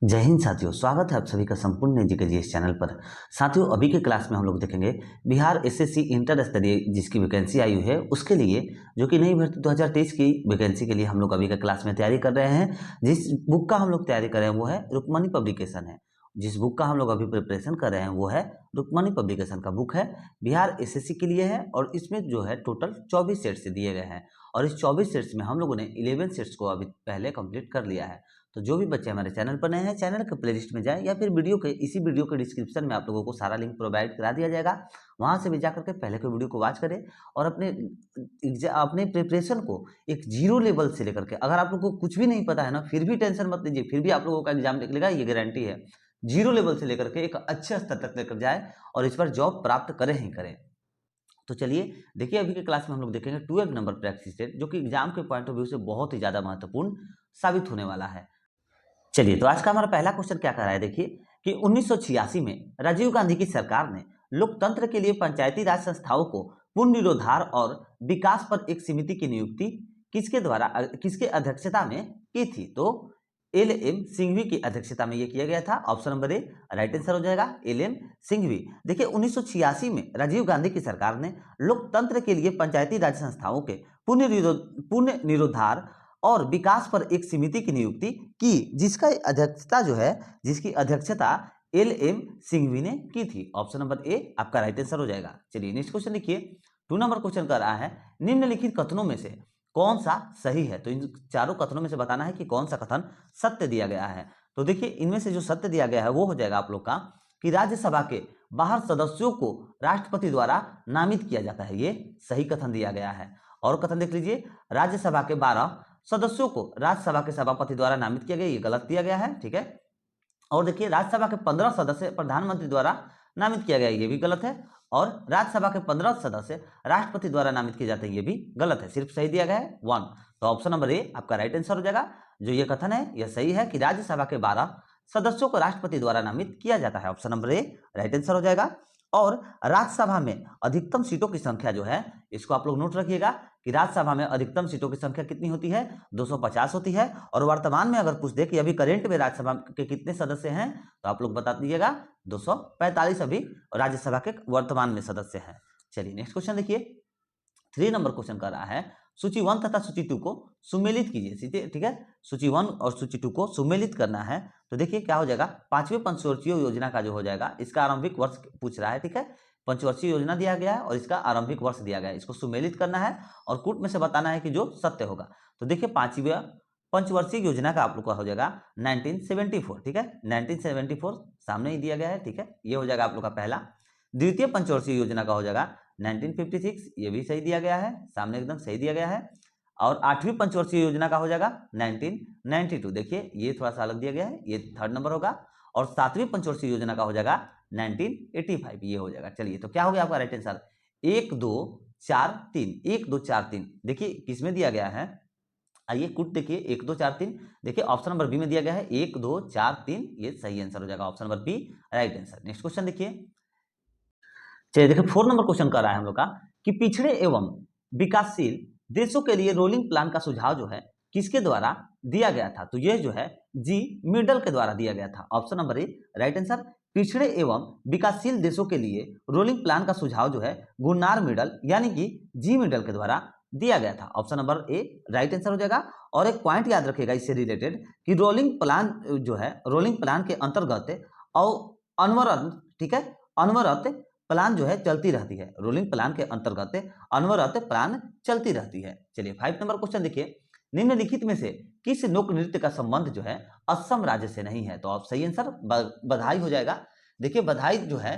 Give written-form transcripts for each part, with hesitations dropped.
जय हिंद साथियों, स्वागत है आप सभी का संपूर्ण जी के जी इस चैनल पर। साथियों, अभी के क्लास में हम लोग देखेंगे बिहार एसएससी इंटर स्तरीय जिसकी वैकेंसी आई हुई है उसके लिए, जो कि नई भर्ती 2023 की वैकेंसी के लिए हम लोग अभी के क्लास में तैयारी कर रहे हैं। जिस बुक का हम लोग तैयारी कर रहे हैं वो है रुक्मणी पब्लिकेशन है। जिस बुक का हम लोग अभी प्रिपरेशन कर रहे हैं वो है रुक्मणी पब्लिकेशन का बुक है, बिहार एसएससी के लिए है। और इसमें जो है टोटल 24 सेट्स दिए गए हैं और इस 24 सेट्स में हम लोगों ने 11 सेट्स को अभी पहले कंप्लीट कर लिया है। तो जो भी बच्चे हमारे चैनल पर नए हैं, चैनल के प्लेलिस्ट में जाएं या फिर इसी वीडियो के डिस्क्रिप्शन में आप लोगों को सारा लिंक प्रोवाइड करा दिया जाएगा। वहां से भी जाकर के पहले के वीडियो को वॉच करें और अपने प्रिपरेशन को एक जीरो लेवल से लेकर के, अगर आप लोगों को कुछ भी नहीं पता है ना, फिर भी टेंशन मत लीजिए, फिर भी आप लोगों का एग्जाम निकलेगा, ये गारंटी है। जीरो लेवल से लेकर के एक अच्छे स्तर तक लेकर जाए और इस पर जॉब प्राप्त करें ही करें। तो चलिए देखिए, अभी के क्लास में हम लोग देखेंगे 12 नंबर प्रैक्टिस सेट, जो कि एग्जाम के पॉइंट ऑफ व्यू से बहुत ही ज्यादा महत्वपूर्ण साबित होने वाला है। चलिए, तो आज का हमारा पहला क्वेश्चन क्या कह रहा है, देखिए कि 1986 में राजीव गांधी की सरकार ने लोकतंत्र के लिए पंचायती राज संस्थाओं को पुनर्निर्धार और विकास पर एक समिति की नियुक्ति किसके अध्यक्षता में की थी? तो एल.एम. सिंघवी की अध्यक्षता में यह किया गया था। Option number A right answer हो जाएगा, एल.एम. सिंघवी। देखिए, 1986 में राजीव गांधी की सरकार ने लोकतंत्र के लिए पंचायती राज संस्थाओं के पुनर्निर्धार और विकास पर एक समिति की नियुक्ति की, जिसकी अध्यक्षता एल.एम. सिंघवी ने की थी। ऑप्शन नंबर ए आपका राइट आंसर हो जाएगा। चलिए नेक्स्ट क्वेश्चन देखिए, 2 नंबर क्वेश्चन कर रहा है, निम्नलिखित कथनों में से कौन सा सही है? तो इन चारों कथनों में से बताना है कि कौन सा कथन सत्य दिया गया है। तो देखिए, इनमें से जो सत्य दिया गया है वो हो जाएगा आप लोग का कि राज्यसभा के बाहर सदस्यों को राष्ट्रपति द्वारा नामित किया जाता है, ये सही कथन दिया गया है। और कथन देख लीजिए, राज्यसभा के 12 सदस्यों को राज्यसभा के सभापति द्वारा नामित किया गया, ये गलत दिया गया है, ठीक है। और देखिए, राज्यसभा के 15 सदस्य प्रधानमंत्री द्वारा नामित किया गया, ये भी गलत है। और राज्यसभा के 15 सदस्य राष्ट्रपति द्वारा नामित किए जाते हैं, ये भी गलत है। सिर्फ सही दिया गया है 1। तो ऑप्शन नंबर ए आपका राइट आंसर हो जाएगा। जो ये कथन है यह सही है कि राज्यसभा के 12 सदस्यों को राष्ट्रपति द्वारा नामित किया जाता है। Option number A right answer हो जाएगा। और राज्यसभा में अधिकतम सीटों की संख्या जो है, इसको आप लोग नोट रखिएगा कि राज्यसभा में अधिकतम सीटों की संख्या कितनी होती है? 250 होती है। और वर्तमान में अगर पूछ दे कि अभी करंट में राज्यसभा के कितने सदस्य हैं, तो आप लोग बता दीजिएगा 245 अभी राज्यसभा के वर्तमान में सदस्य हैं। चलिए नेक्स्ट क्वेश्चन देखिए, 3 नंबर क्वेश्चन कर रहा है, सूची 1 तथा सूची 2 को सुमेलित कीजिए, ठीक है। सूची 1 और सूची 2 को सुमेलित करना है। तो देखिए क्या हो जाएगा, 5वीं पंचवर्षीय योजना का जो हो जाएगा, इसका आरंभिक वर्ष पूछ रहा है, ठीक है। पंचवर्षीय योजना दिया गया है और इसका आरंभिक वर्ष दिया गया है, इसको सुमेलित करना है और कूट में से बताना है कि जो सत्य होगा। तो देखिए, 5वीं पंचवर्षीय योजना का आप लोग का हो जाएगा 1974, ठीक है। 1974 सामने ही दिया गया है, ठीक है, ये हो जाएगा आप लोग का पहला। द्वितीय पंचवर्षीय योजना का हो जाएगा 1956, ये भी सही दिया गया है, सामने एकदम सही दिया गया है। और 8वीं पंचवर्षीय योजना का हो जाएगा 1992, देखिए ये थोड़ा सा अलग दिया गया है, ये 3rd नंबर होगा। और 7वीं पंचवर्षीय योजना का हो जाएगा 1985, ये हो जाएगा। चलिए, तो क्या हो गया आपका राइट आंसर? 1 2 4 3, 1 2 4 3। देखिए किसमें दिया गया है, आइए कुछ देखिए, 1 2 4 3, देखिए ऑप्शन नंबर बी में दिया गया है 1 2 4 3, ये सही आंसर हो जाएगा। Option number B right answer. Next question देखिए, चलिए देखिए 4 नंबर क्वेश्चन कर रहा है हम लोग का कि पिछड़े एवं विकासशील देशों के लिए रोलिंग प्लान का सुझाव जो है किसके द्वारा दिया गया था? तो ये जो है जी मिडल के द्वारा दिया गया था। Option number A right answer. पिछड़े एवं विकासशील देशों के लिए रोलिंग प्लान का सुझाव जो है गुन्नार मिडल यानी कि जी मिडल के द्वारा दिया गया था। Option number A right answer हो जाएगा। और एक पॉइंट याद रखिएगा इससे रिलेटेड कि रोलिंग प्लान जो है, रोलिंग प्लान के अंतर्गत और अनवरत, ठीक है, अनवरत प्लान जो है चलती रहती है। रोलिंग प्लान के अंतर्गत अनवरत प्लान चलती रहती है। चलिए 5 नंबर क्वेश्चन देखिए, निम्नलिखित में से किस लोक नृत्य का संबंध जो है असम राज्य से नहीं है? तो आप सही आंसर बधाई हो जाएगा। देखिए बधाई जो है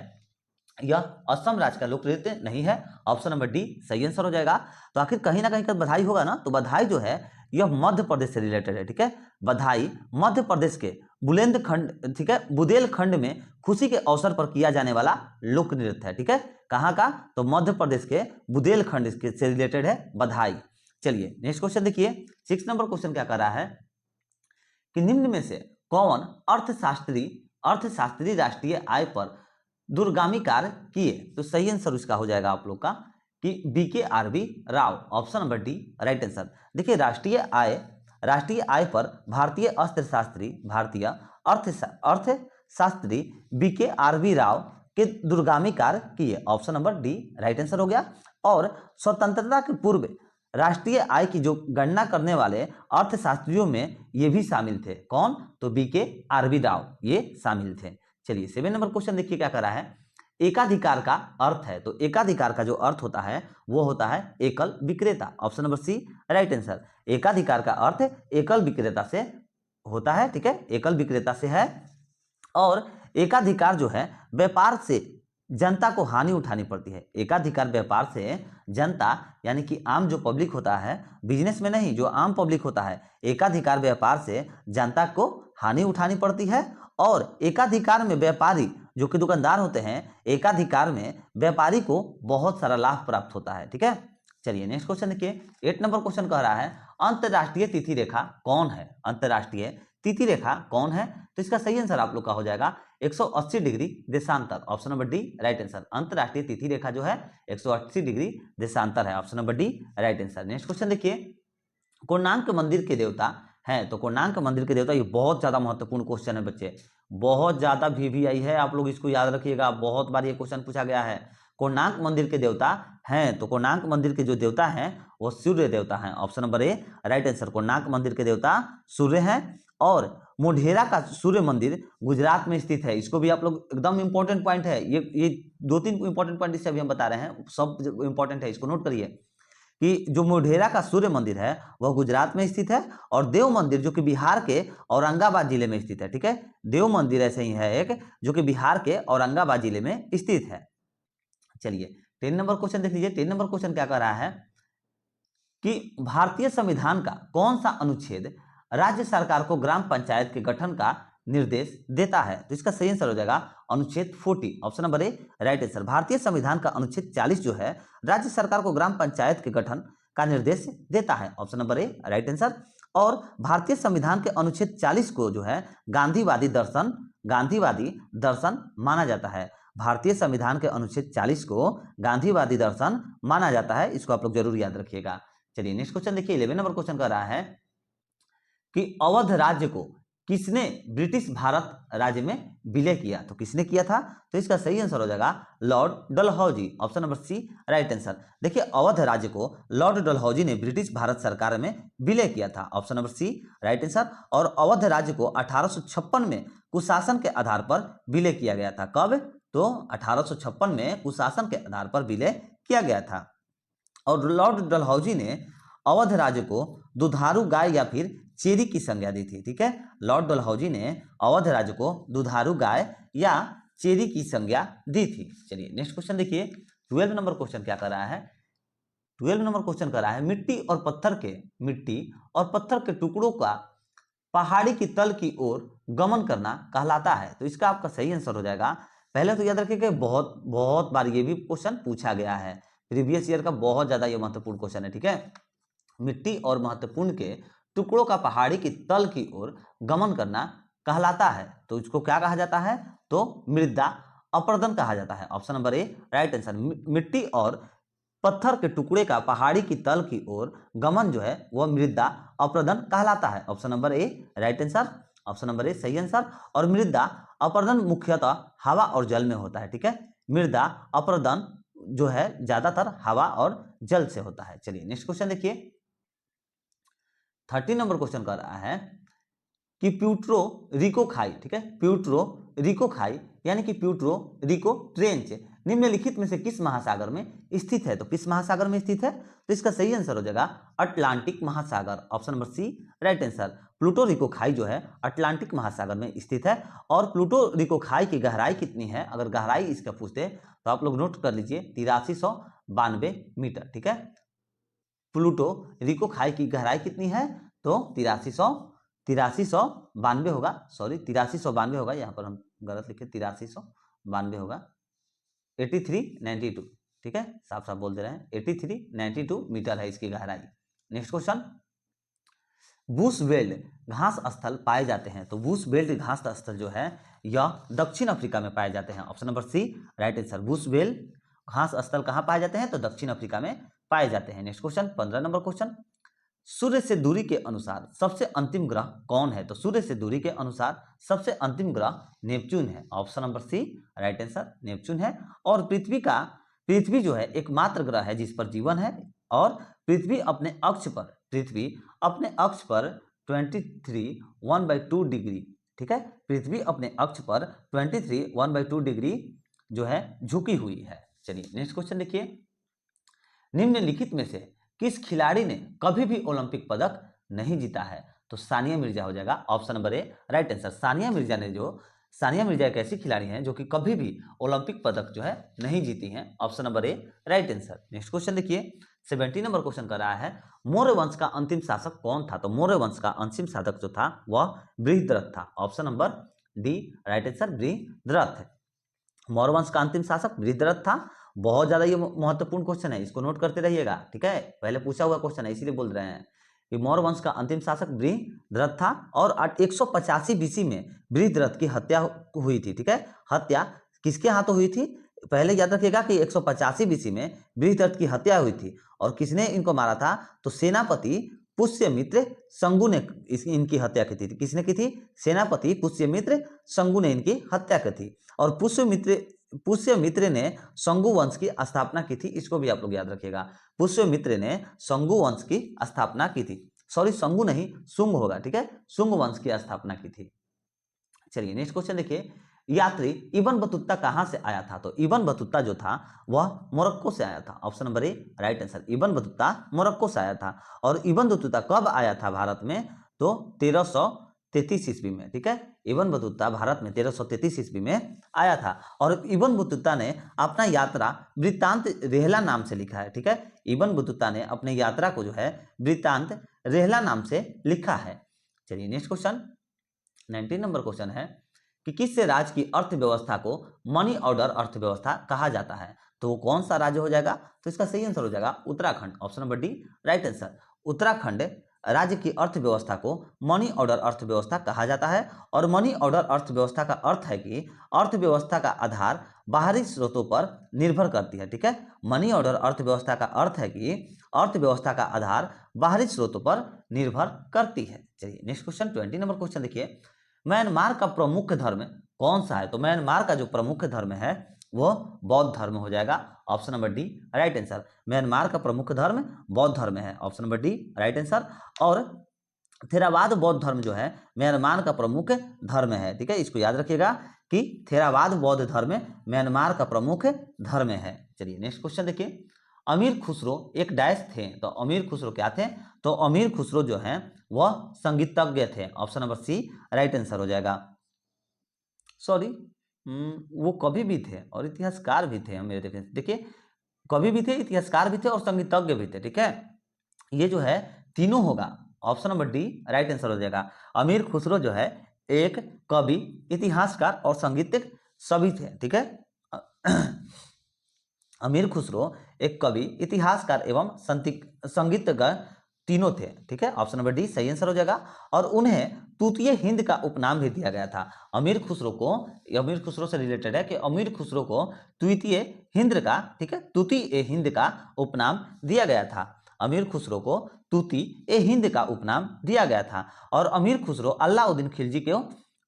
यह असम राज्य का लोक नृत्य नहीं है। ऑप्शन नंबर डी सही आंसर हो जाएगा। तो आखिर कहीं ना कहीं का बधाई होगा ना, तो बधाई जो है यह मध्य प्रदेश से रिलेटेड है, ठीक है। बधाई मध्य प्रदेश के बुंदेलखंड, ठीक है, बुंदेलखंड में खुशी के अवसर पर किया जाने वाला लोक नृत्य है, ठीक है। कहाँ का? तो मध्य प्रदेश के बुंदेलखंड से रिलेटेड है बधाई। चलिए नेक्स्ट क्वेश्चन देखिए, 6 नंबर क्वेश्चन क्या कर रहा है कि निम्न में से कौन अर्थशास्त्री राष्ट्रीय आय पर दूरगामी कार्य किए? तो सही आंसर उसका हो जाएगा आप लोग का कि BK RV Rao. Option number D right answer. देखिए राष्ट्रीय आय राष्ट्रीय आय पर भारतीय अर्थशास्त्री BKRB राव के दूरगामी कार्य किए। Option number D right answer हो गया। और स्वतंत्रता के पूर्व राष्ट्रीय आय की जो गणना करने वाले अर्थशास्त्रियों में ये भी शामिल थे। कौन? तो BKRB राव ये शामिल थे। चलिए 7 नंबर क्वेश्चन देखिए क्या कर रहा है। एकाधिकार का अर्थ है, तो एकाधिकार का जो अर्थ होता है वो होता है एकल विक्रेता। Option number C right answer. एकाधिकार का अर्थ एकल विक्रेता से होता है, ठीक है, एकल विक्रेता से है। और एकाधिकार जो है व्यापार से जनता को हानि उठानी पड़ती है। एकाधिकार व्यापार से जनता यानी कि आम जो पब्लिक होता है, बिजनेस में नहीं, जो आम पब्लिक होता है, एकाधिकार व्यापार से जनता को हानि उठानी पड़ती है। और एकाधिकार में व्यापारी जो कि दुकानदार होते हैं, एकाधिकार में व्यापारी को बहुत सारा लाभ प्राप्त होता है, ठीक है। चलिए नेक्स्ट क्वेश्चन देखिए। 8 नंबर क्वेश्चन कह रहा है अंतरराष्ट्रीय तिथि रेखा कौन है? अंतरराष्ट्रीय तिथि रेखा कौन है? तो इसका सही आंसर आप लोग का हो जाएगा 180 डिग्री देशांतर। Option number D right answer. अंतरराष्ट्रीय तिथि रेखा जो है 180 डिग्री देशांतर है। Option number D right answer. Next question देखिए। कोणार्क मंदिर के देवता हैं, तो कोणार्क मंदिर के देवता, ये बहुत ज्यादा महत्वपूर्ण क्वेश्चन है बच्चे, बहुत ज्यादा VVI है, आप लोग इसको याद रखिएगा, बहुत बार ये क्वेश्चन पूछा गया है। कोणार्क मंदिर के देवता हैं, तो कोणार्क मंदिर के जो देवता हैं वो सूर्य देवता हैं। Option number A right answer. Konark मंदिर के देवता सूर्य हैं। और मोढेरा का सूर्य मंदिर गुजरात में स्थित है। इसको भी आप लोग, एकदम इंपॉर्टेंट पॉइंट है ये 2-3 इंपॉर्टेंट पॉइंट इससे अभी हम बता रहे हैं, सब इंपॉर्टेंट है, इसको नोट करिए कि जो मोढेरा का सूर्य मंदिर है वह गुजरात में स्थित है। और देव मंदिर जो कि बिहार के औरंगाबाद जिले में स्थित है, ठीक है। देव मंदिर ऐसे ही है एक, जो कि बिहार के औरंगाबाद जिले में स्थित है। चलिए 10 नंबर क्वेश्चन देख लीजिए। 10 नंबर क्वेश्चन क्या कह रहा है कि भारतीय संविधान का कौन सा अनुच्छेद राज्य सरकार को ग्राम पंचायत के गठन का निर्देश देता है? तो इसका सही आंसर हो जाएगा अनुच्छेद 40। Option number A right answer. भारतीय संविधान का अनुच्छेद 40 जो है राज्य सरकार को ग्राम पंचायत के गठन का निर्देश देता है। Option number A right answer. और भारतीय संविधान के अनुच्छेद 40 को जो है गांधीवादी दर्शन माना जाता है। भारतीय संविधान के अनुच्छेद 40 को गांधीवादी दर्शन माना जाता है, इसको आप लोग जरूर याद रखिएगा। चलिए नेक्स्ट क्वेश्चन देखिए। 11 नंबर क्वेश्चन कर रहा है कि अवध राज्य को किसने ब्रिटिश भारत राज्य में विलय किया? तो किसने किया था? तो इसका सही आंसर हो जाएगा Lord Dalhousie. Option number C right answer. देखिए अवध राज्य को लॉर्ड डलहौजी ने ब्रिटिश भारत सरकार में विलय किया था। Option number C right answer. और अवध राज्य को 1856 में कुशासन के आधार पर विलय किया गया था। कब? तो 1856 में कुशासन के आधार पर विलय किया गया था। और लॉर्ड डलहौजी ने अवध राज्य को दुधारू गाय या फिर चेरी की संज्ञा दी थी, ठीक है। लॉर्ड डलहौजी ने अवध राज्य को दुधारू गाय या चेरी की संज्ञा दी थी। चलिए नेक्स्ट क्वेश्चन देखिए। 12 नंबर क्वेश्चन क्या कर रहा है? 12 नंबर क्वेश्चन कर रहा है मिट्टी और पत्थर के टुकड़ों का पहाड़ी की तल की ओर गमन करना कहलाता है। तो इसका आपका सही आंसर हो जाएगा, पहले तो याद रखिए बहुत बार ये भी क्वेश्चन पूछा गया है, प्रीवियस ईयर का बहुत ज्यादा ये महत्वपूर्ण क्वेश्चन है, ठीक है। मिट्टी और महत्वपूर्ण के टुकड़ों का पहाड़ी की तल की ओर गमन करना कहलाता है, तो इसको क्या कहा जाता है? तो मृदा अपरदन कहा जाता है। Option number A right answer. मिट्टी और पत्थर के टुकड़े का पहाड़ी की तल की ओर गमन जो है वह मृदा अपरदन कहलाता है। Option number A right answer. Option number ए सही आंसर। और मृदा अपरदन मुख्यतः हवा और जल में होता है, ठीक है। मृदा अपरदन जो है ज्यादातर हवा और जल से होता है। चलिए नेक्स्ट क्वेश्चन देखिए। 13 नंबर क्वेश्चन कर रहा है कि प्यूट्रो रिको खाई, ठीक है, प्यूट्रो रिको खाई यानी कि प्यूट्रो रिको ट्रेंच निम्नलिखित में से किस महासागर में स्थित है? तो किस महासागर में स्थित है? तो इसका सही आंसर हो जाएगा अटलांटिक महासागर। Option number C right answer. Puerto Rico खाई जो है अटलांटिक महासागर में स्थित है। और प्लूटो रिको खाई की गहराई कितनी है? अगर गहराई इसका पूछते तो आप लोग नोट कर लीजिए 8392 मीटर, ठीक है। प्लूटो रिको खाई की गहराई कितनी है? तो 8392 होगा, सॉरी 8392 होगा, यहाँ पर हम गलत लिखे, 8392 होगा, 8392, ठीक है, साफ साफ बोल दे रहे हैं, 8392 मीटर है इसकी गहराई। Next question. बुश बेल्ट घास स्थल पाए जाते हैं, तो बुश बेल्ट घास स्थल जो है यह दक्षिण अफ्रीका में पाए जाते हैं। Option number C right answer. Bush belt घास स्थल कहाँ पाए जाते हैं? तो दक्षिण अफ्रीका में पाए जाते हैं। Next question 15 number question. सूर्य से दूरी के अनुसार सबसे अंतिम ग्रह कौन है? तो सूर्य से दूरी के अनुसार सबसे अंतिम ग्रह नेपच्यून है। Option number C right answer Neptune है। और पृथ्वी जो है एकमात्र ग्रह है जिस पर जीवन है। और पृथ्वी अपने अक्ष पर 23 1/2 डिग्री, ठीक है, पृथ्वी अपने अक्ष पर 23 1/2 डिग्री जो है झुकी हुई है। चलिए नेक्स्ट क्वेश्चन देखिए, निम्नलिखित में से किस खिलाड़ी ने कभी भी ओलंपिक पदक नहीं जीता है? तो सानिया मिर्जा हो जाएगा। Option number A right answer. Sania Mirza एक ऐसी खिलाड़ी हैं जो कि कभी भी ओलंपिक पदक जो है नहीं जीती हैं। Option number A right answer. Next question देखिए, 70 नंबर क्वेश्चन कर रहा है, मौर्य वंश का अंतिम शासक कौन था? तो मौर्य वंश का अंतिम शासक जो था वह बृहद्रथ था। Option number D right answer Brihadratha. Maurya वंश का अंतिम शासक बृहद्रथ था। बहुत ज्यादा ये महत्वपूर्ण क्वेश्चन है, इसको नोट करते रहिएगा, ठीक है, पहले पूछा हुआ क्वेश्चन है इसीलिए बोल रहे हैं कि मौर्य वंश का अंतिम शासक बृहद्रथ था। और 185 बीसी में बृहद्रथ की हत्या हुई थी, ठीक है। हत्या किसके हाथों हुई थी? पहले याद रखिएगा कि 185 बीसी में बृहद्रथ की हत्या हुई थी। और किसने इनको मारा था? तो सेनापति पुष्यमित्र शंगु ने इनकी हत्या की थी। किसने की थी? सेनापति पुष्यमित्र शंगु ने इनकी हत्या की थी। और पुष्यमित्र ने शंगु वंश की स्थापना की थी। इसको भी आप लोग याद रखिएगा, पुष्यमित्र ने शंगु वंश की स्थापना की थी। सॉरी, शंगु नहीं, शुंग होगा, ठीक है, शुंग वंश की स्थापना की थी। चलिए नेक्स्ट क्वेश्चन देखिए, यात्री इब्न बतूता कहां से आया था? तो इब्न बतूता जो था वह मोरक्को से आया था। Option number A right answer. Ibn Battuta Morocco से आया था। और इब्न बतूता कब आया था भारत में? तो 1333 ईस्वी में, ठीक है। इब्न बतूता भारत में 1333 ईस्वी में आया था। और इब्न बतूता ने अपना यात्रा वृत्तांत रेहला नाम से लिखा है, ठीक है। इब्न बतूता ने अपने यात्रा को जो है वृत्तांत रेहला नाम से लिखा है। चलिए नेक्स्ट क्वेश्चन, 19 नंबर क्वेश्चन है कि किस राज्य की अर्थव्यवस्था को मनी ऑर्डर अर्थव्यवस्था कहा जाता है? तो वो कौन सा राज्य हो जाएगा? तो इसका सही आंसर हो जाएगा Uttarakhand. Option number D right answer. Uttarakhand राज्य की अर्थव्यवस्था को मनी ऑर्डर अर्थव्यवस्था कहा जाता है। और मनी ऑर्डर अर्थव्यवस्था का अर्थ है कि अर्थव्यवस्था का आधार बाहरी स्रोतों पर निर्भर करती है, ठीक है। मनी ऑर्डर अर्थव्यवस्था का अर्थ है कि अर्थव्यवस्था का आधार बाहरी स्रोतों पर निर्भर करती है। चलिए नेक्स्ट क्वेश्चन, 20 नंबर क्वेश्चन देखिए, म्यांमार का प्रमुख धर्म कौन सा है? तो म्यांमार का जो प्रमुख धर्म है वो बौद्ध धर्म हो जाएगा। Option number D right answer. Myanmar का प्रमुख धर्म बौद्ध धर्म है। Option number D right answer. और थेरावाद बौद्ध धर्म जो है म्यांमार का प्रमुख धर्म है, ठीक है, इसको याद रखिएगा कि थेरावाद बौद्ध धर्म म्यांमार का प्रमुख धर्म है। चलिए नेक्स्ट क्वेश्चन देखिए, अमीर खुसरो एक डैश थे। तो अमीर खुसरो क्या थे? तो अमीर खुसरो जो है वह संगीतज्ञ थे। Option number C right answer हो जाएगा। सॉरी, वो कवि भी थे और इतिहासकार भी थे। मेरे देखिए, कवि भी थे, इतिहासकार भी थे और संगीतज्ञ भी थे, ठीक है, ये जो है तीनों होगा। Option number D right answer हो जाएगा। अमीर खुसरो जो है एक कवि, इतिहासकार और संगीतज्ञ सभी थे, ठीक है। अमीर खुसरो एक कवि, इतिहासकार एवं संगीतज्ञ तीनों थे, ठीक है। ऑप्शन नंबर डी सही आंसर हो जाएगा। और उन्हें तूतीय हिंद का उपनाम भी दिया गया था। अमीर खुसरो से रिलेटेड है कि अमीर खुसरो को तूतीय हिंद का, ठीक है, तूतीय हिंद का उपनाम दिया गया था। अमीर खुसरो को तूतीय हिंद का उपनाम दिया गया था। और अमीर खुसरो अलाउद्दीन खिलजी के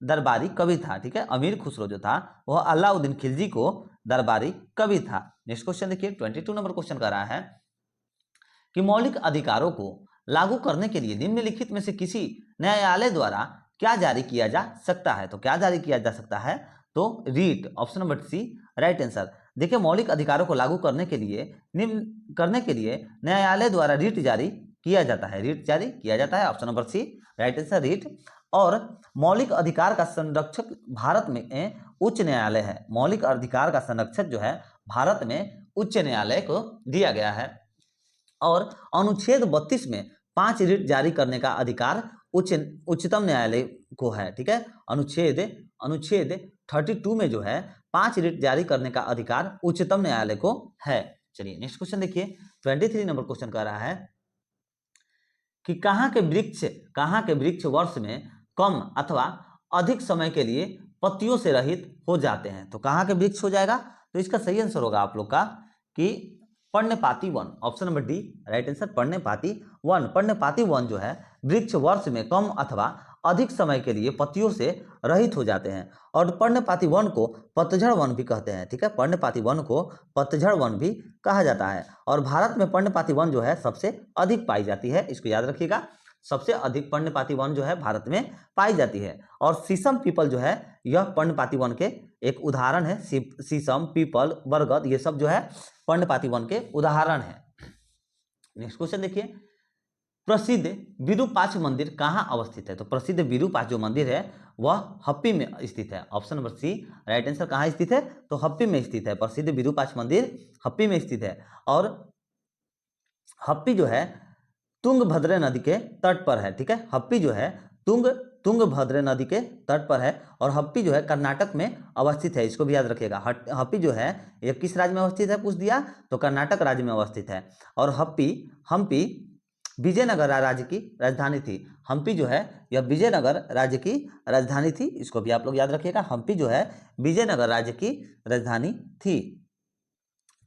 दरबारी कवि था, ठीक है। अमीर खुसरो जो था वह अलाउद्दीन खिलजी को दरबारी कवि था। नेक्स्ट क्वेश्चन देखिए, 22 नंबर क्वेश्चन कर रहा है कि मौलिक अधिकारों को लागू करने के लिए निम्नलिखित में से किसी न्यायालय द्वारा क्या जारी किया जा सकता है? तो क्या जारी किया जा सकता है? तो REET. Option number C right answer. देखिए, मौलिक अधिकारों को लागू करने के लिए न्यायालय द्वारा रीट जारी किया जाता है। रीट जारी किया जाता है। Option number C right answer REET. और मौलिक अधिकार का संरक्षक भारत में उच्च न्यायालय है। मौलिक अधिकार का संरक्षक जो है भारत में उच्च न्यायालय को दिया गया है। और अनुच्छेद 32 में 5 रीट जारी करने का अधिकार उच्चतम न्यायालय को है, ठीक है। अनुच्छेद 32 में जो है 5 रीट जारी करने का अधिकार उच्चतम न्यायालय को है। चलिए नेक्स्ट क्वेश्चन देखिए, 23 नंबर क्वेश्चन कर रहा है कि कहाँ के वृक्ष वर्ष में कम अथवा अधिक समय के लिए पत्तियों से रहित हो जाते हैं? तो कहाँ के वृक्ष हो जाएगा? तो इसका सही आंसर होगा आप लोग का कि पर्णपाती one. Option number D right answer, पर्णपाती वन, पर्णपाती वन जो है वृक्ष वर्ष में कम अथवा अधिक समय के लिए पत्तियों से रहित हो जाते हैं और पर्णपाती वन को पतझड़ वन भी कहते हैं। ठीक है, पर्णपाती वन को पतझड़ वन भी कहा जाता है। और भारत में पर्णपाती वन जो है सबसे अधिक पाई जाती है, इसको याद रखिएगा, सबसे अधिक पर्णपाती वन जो है भारत में पाई जाती है। और शीशम पीपल जो है यह पर्णपाती वन के एक उदाहरण है। शीशम, पीपल, बरगद ये सब जो है पर्णपाती वन के उदाहरण है। नेक्स्ट क्वेश्चन देखिए, प्रसिद्ध विरूपाक्ष मंदिर कहाँ अवस्थित है? तो प्रसिद्ध विरूपाक्ष जो मंदिर है वह हप्पी में स्थित है। Option number C right answer. कहाँ स्थित है? तो हप्पी में स्थित है। प्रसिद्ध विरूपाक्ष मंदिर हप्पी में स्थित है। और हप्पी जो है तुंगभद्रा नदी के तट पर है। ठीक है, हप्पी जो है तुंगभद्रा नदी के तट पर है और हप्पी जो है कर्नाटक में अवस्थित है, इसको भी याद रखिएगा। हप्पी जो है ये किस राज्य में अवस्थित है पूछ दिया, तो कर्नाटक राज्य में अवस्थित है। और हम्पी विजयनगर राज्य की राजधानी थी। हम्पी जो है यह विजयनगर राज्य की राजधानी थी, इसको भी आप लोग याद रखिएगा। हम्पी जो है विजयनगर राज्य की राजधानी थी।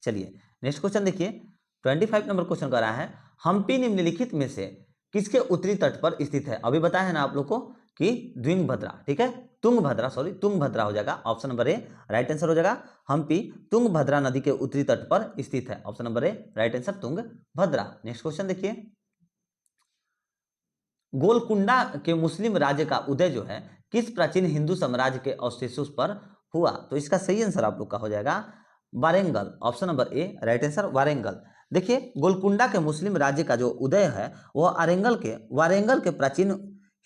चलिए नेक्स्ट क्वेश्चन देखिए, 25 नंबर क्वेश्चन कर रहा है, हम्पी निम्नलिखित में से किसके उत्तरी तट पर स्थित है? अभी बताया है ना आप लोग को कि द्विंगभद्रा, ठीक है, तुंगभद्रा हो जाएगा। Option number A right answer हो जाएगा। हम्पी तुंगभद्रा नदी के उत्तरी तट पर स्थित है। Option number A right answer Tungabhadra. Next question देखिए, गोलकुंडा के मुस्लिम राज्य का उदय जो है किस प्राचीन हिंदू साम्राज्य के अवशेषों पर हुआ? तो इसका सही आंसर आप लोग का हो जाएगा Warangal. Option number A right answer Warangal. देखिए गोलकुंडा के मुस्लिम राज्य का जो उदय है वह वारेंगल के प्राचीन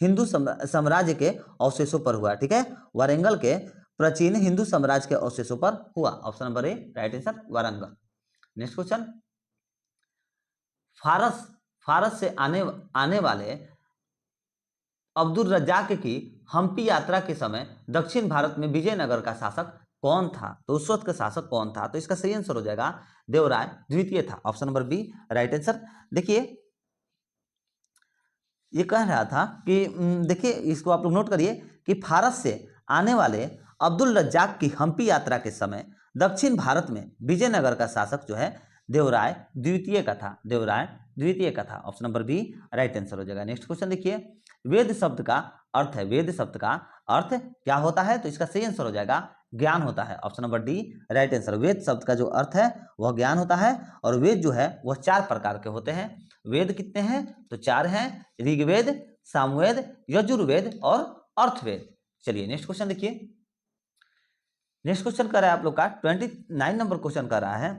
हिंदू साम्राज्य के अवशेषों पर हुआ। ठीक है, वारेंगल के प्राचीन हिंदू साम्राज्य के अवशेषों पर हुआ। Option number A right answer Warangal. Next question, फारस से आने वाले अब्दुल रज्जाक की हम्पी यात्रा के समय दक्षिण भारत में विजयनगर का शासक कौन था? तो उस वक्त का शासक कौन था? तो इसका सही आंसर हो जाएगा देवराय द्वितीय था। Option number B right answer. देखिए ये कह रहा था कि देखिए इसको आप लोग नोट करिए कि फारस से आने वाले अब्दुल रज्जाक की हम्पी यात्रा के समय दक्षिण भारत में विजयनगर का शासक जो है देवराय द्वितीय का था। देवराय द्वितीय का था। Option number B right answer हो जाएगा। नेक्स्ट क्वेश्चन देखिए, वेद शब्द का अर्थ है, वेद शब्द का अर्थ क्या होता है? तो इसका सही आंसर हो जाएगा ज्ञान होता है। Option number D right answer. Veda शब्द का जो अर्थ है वह ज्ञान होता है और वेद जो है वह 4 प्रकार के होते हैं। वेद कितने हैं? तो 4 हैं, ऋग्वेद, सामवेद, यजुर्वेद और अर्थवेद। चलिए नेक्स्ट क्वेश्चन देखिए, नेक्स्ट क्वेश्चन कर रहा है आप लोग का 29 नंबर क्वेश्चन कर रहा है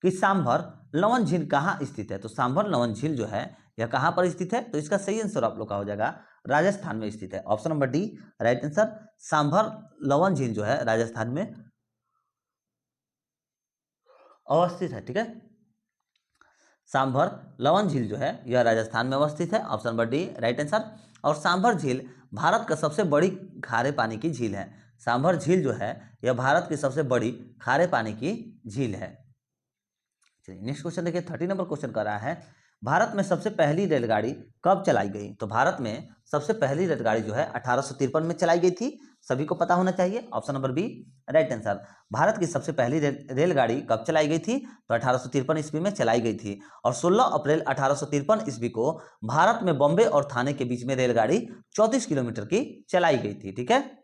कि सांभर लवन झील कहाँ स्थित है? तो सांभर लवन झील जो है यह कहाँ पर स्थित है? तो इसका सही आंसर आप लोग का हो जाएगा राजस्थान में स्थित है। Option number D right answer. Sambhar लवन झील जो है राजस्थान में अवस्थित है। ठीक है, सांभर लवन झील जो है यह राजस्थान में अवस्थित है। Option number D right answer. और सांभर झील भारत का सबसे बड़ी खारे पानी की झील है। सांभर झील जो है यह भारत की सबसे बड़ी खारे पानी की झील है। चलिए नेक्स्ट क्वेश्चन देखिए, 30 नंबर क्वेश्चन कर रहा है, भारत में सबसे पहली रेलगाड़ी कब चलाई गई? तो भारत में सबसे पहली रेलगाड़ी जो है 1853 में चलाई गई थी, सभी को पता होना चाहिए। Option number B right answer. Bharat की सबसे पहली रेलगाड़ी कब चलाई गई थी? तो 1853 ईस्वी में चलाई गई थी। और 16 अप्रैल 1853 ईस्वी को भारत में बॉम्बे और थाने के बीच में रेलगाड़ी 34 किलोमीटर की चलाई गई थी। ठीक है,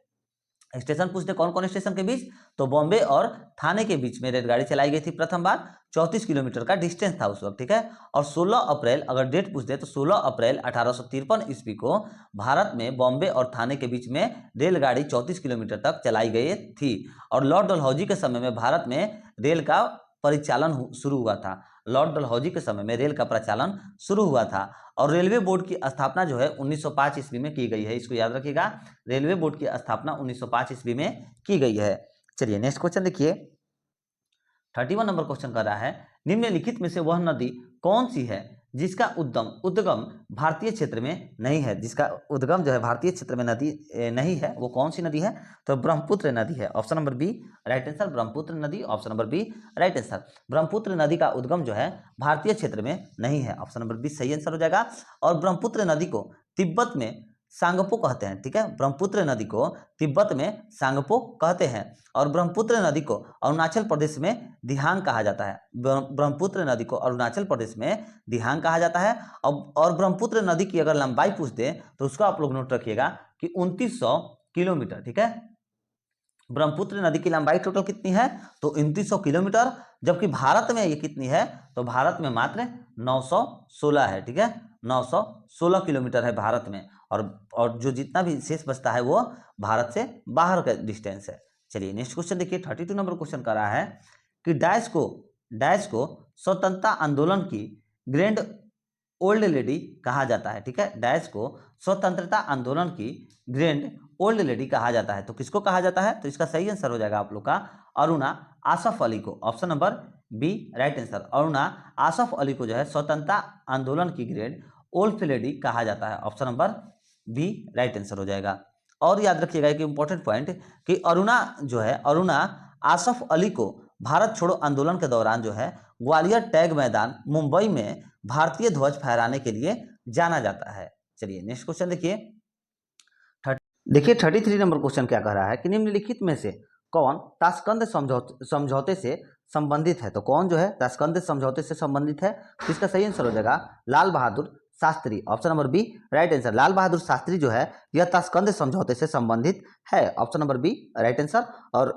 स्टेशन पूछते कौन कौन स्टेशन के बीच? तो बॉम्बे और थाने के बीच में रेलगाड़ी चलाई गई थी प्रथम बार। 34 किलोमीटर का डिस्टेंस था उस वक्त। ठीक है, और 16 अप्रैल अगर डेट पूछते तो 16 अप्रैल 1853 ईस्वी को भारत में बॉम्बे और थाने के बीच में रेलगाड़ी 34 किलोमीटर तक चलाई गई थी। और लॉर्ड डलहौजी के समय में भारत में रेल का परिचालन शुरू हुआ था। लॉर्ड डलहौजी के समय में रेल का प्रचालन शुरू हुआ था। और रेलवे बोर्ड की स्थापना जो है 1905 ईस्वी में की गई है, इसको याद रखिएगा। रेलवे बोर्ड की स्थापना 1905 ईस्वी में की गई है। चलिए नेक्स्ट क्वेश्चन देखिए, 31 नंबर क्वेश्चन कर रहा है, निम्नलिखित में से वह नदी कौन सी है जिसका उद्गम भारतीय क्षेत्र में नहीं है? जिसका उद्गम जो है भारतीय क्षेत्र में नदी नहीं है, वो कौन सी नदी है? तो ब्रह्मपुत्र नदी है। Option number B right answer, Brahmaputra नदी। Option number B right answer. Brahmaputra नदी का उद्गम जो है भारतीय क्षेत्र में नहीं है। ऑप्शन नंबर बी सही आंसर हो जाएगा। और ब्रह्मपुत्र नदी को तिब्बत में सांगपो कहते हैं, ठीक है। ब्रह्मपुत्र नदी को तिब्बत में सांगपो कहते हैं और ब्रह्मपुत्र नदी को अरुणाचल प्रदेश में दिहांग कहा जाता है। ब्रह्मपुत्र नदी को अरुणाचल प्रदेश में दिहांग कहा जाता है। और ब्रह्मपुत्र नदी की अगर लंबाई पूछ दे तो उसको आप लोग नोट रखिएगा कि 2900 किलोमीटर, ठीक है। ब्रह्मपुत्र नदी की लंबाई टोटल कितनी है तो 2900 किलोमीटर, जबकि भारत में ये कितनी है तो भारत में मात्र 916 है, ठीक है। 916 किलोमीटर है भारत में, और जो जितना भी शेष बचता है वो भारत से बाहर का डिस्टेंस है। चलिए नेक्स्ट क्वेश्चन देखिए, 32 नंबर क्वेश्चन कर रहा है कि डैश को स्वतंत्रता आंदोलन की ग्रैंड ओल्ड लेडी कहा जाता है, ठीक है। डैश को स्वतंत्रता आंदोलन की ग्रैंड ओल्ड लेडी कहा जाता है, तो किसको कहा जाता है तो इसका सही आंसर हो जाएगा आप लोग का अरुणा आसफ अली को। Option number B right answer. Aruna Asaf Ali को जो है स्वतंत्रता आंदोलन की ग्रैंड ओल्ड लेडी कहा जाता है। Option number B right answer हो जाएगा। और याद रखिएगा एक इंपॉर्टेंट पॉइंट कि अरुणा आसफ अली को भारत छोड़ो आंदोलन के दौरान जो है ग्वालियर टैग मैदान मुंबई में भारतीय ध्वज फहराने के लिए जाना जाता है। चलिए नेक्स्ट क्वेश्चन देखिए, 33 नंबर क्वेश्चन क्या कह रहा है कि निम्नलिखित में से कौन ताशकंद समझौते से संबंधित है। तो कौन जो है ताशकंद समझौते से संबंधित है, तो इसका सही आंसर हो जाएगा Lal Bahadur Shastri. Option number B right answer. Lal Bahadur Shastri जो है यह ताशकंद समझौते से संबंधित है। Option number B right answer. और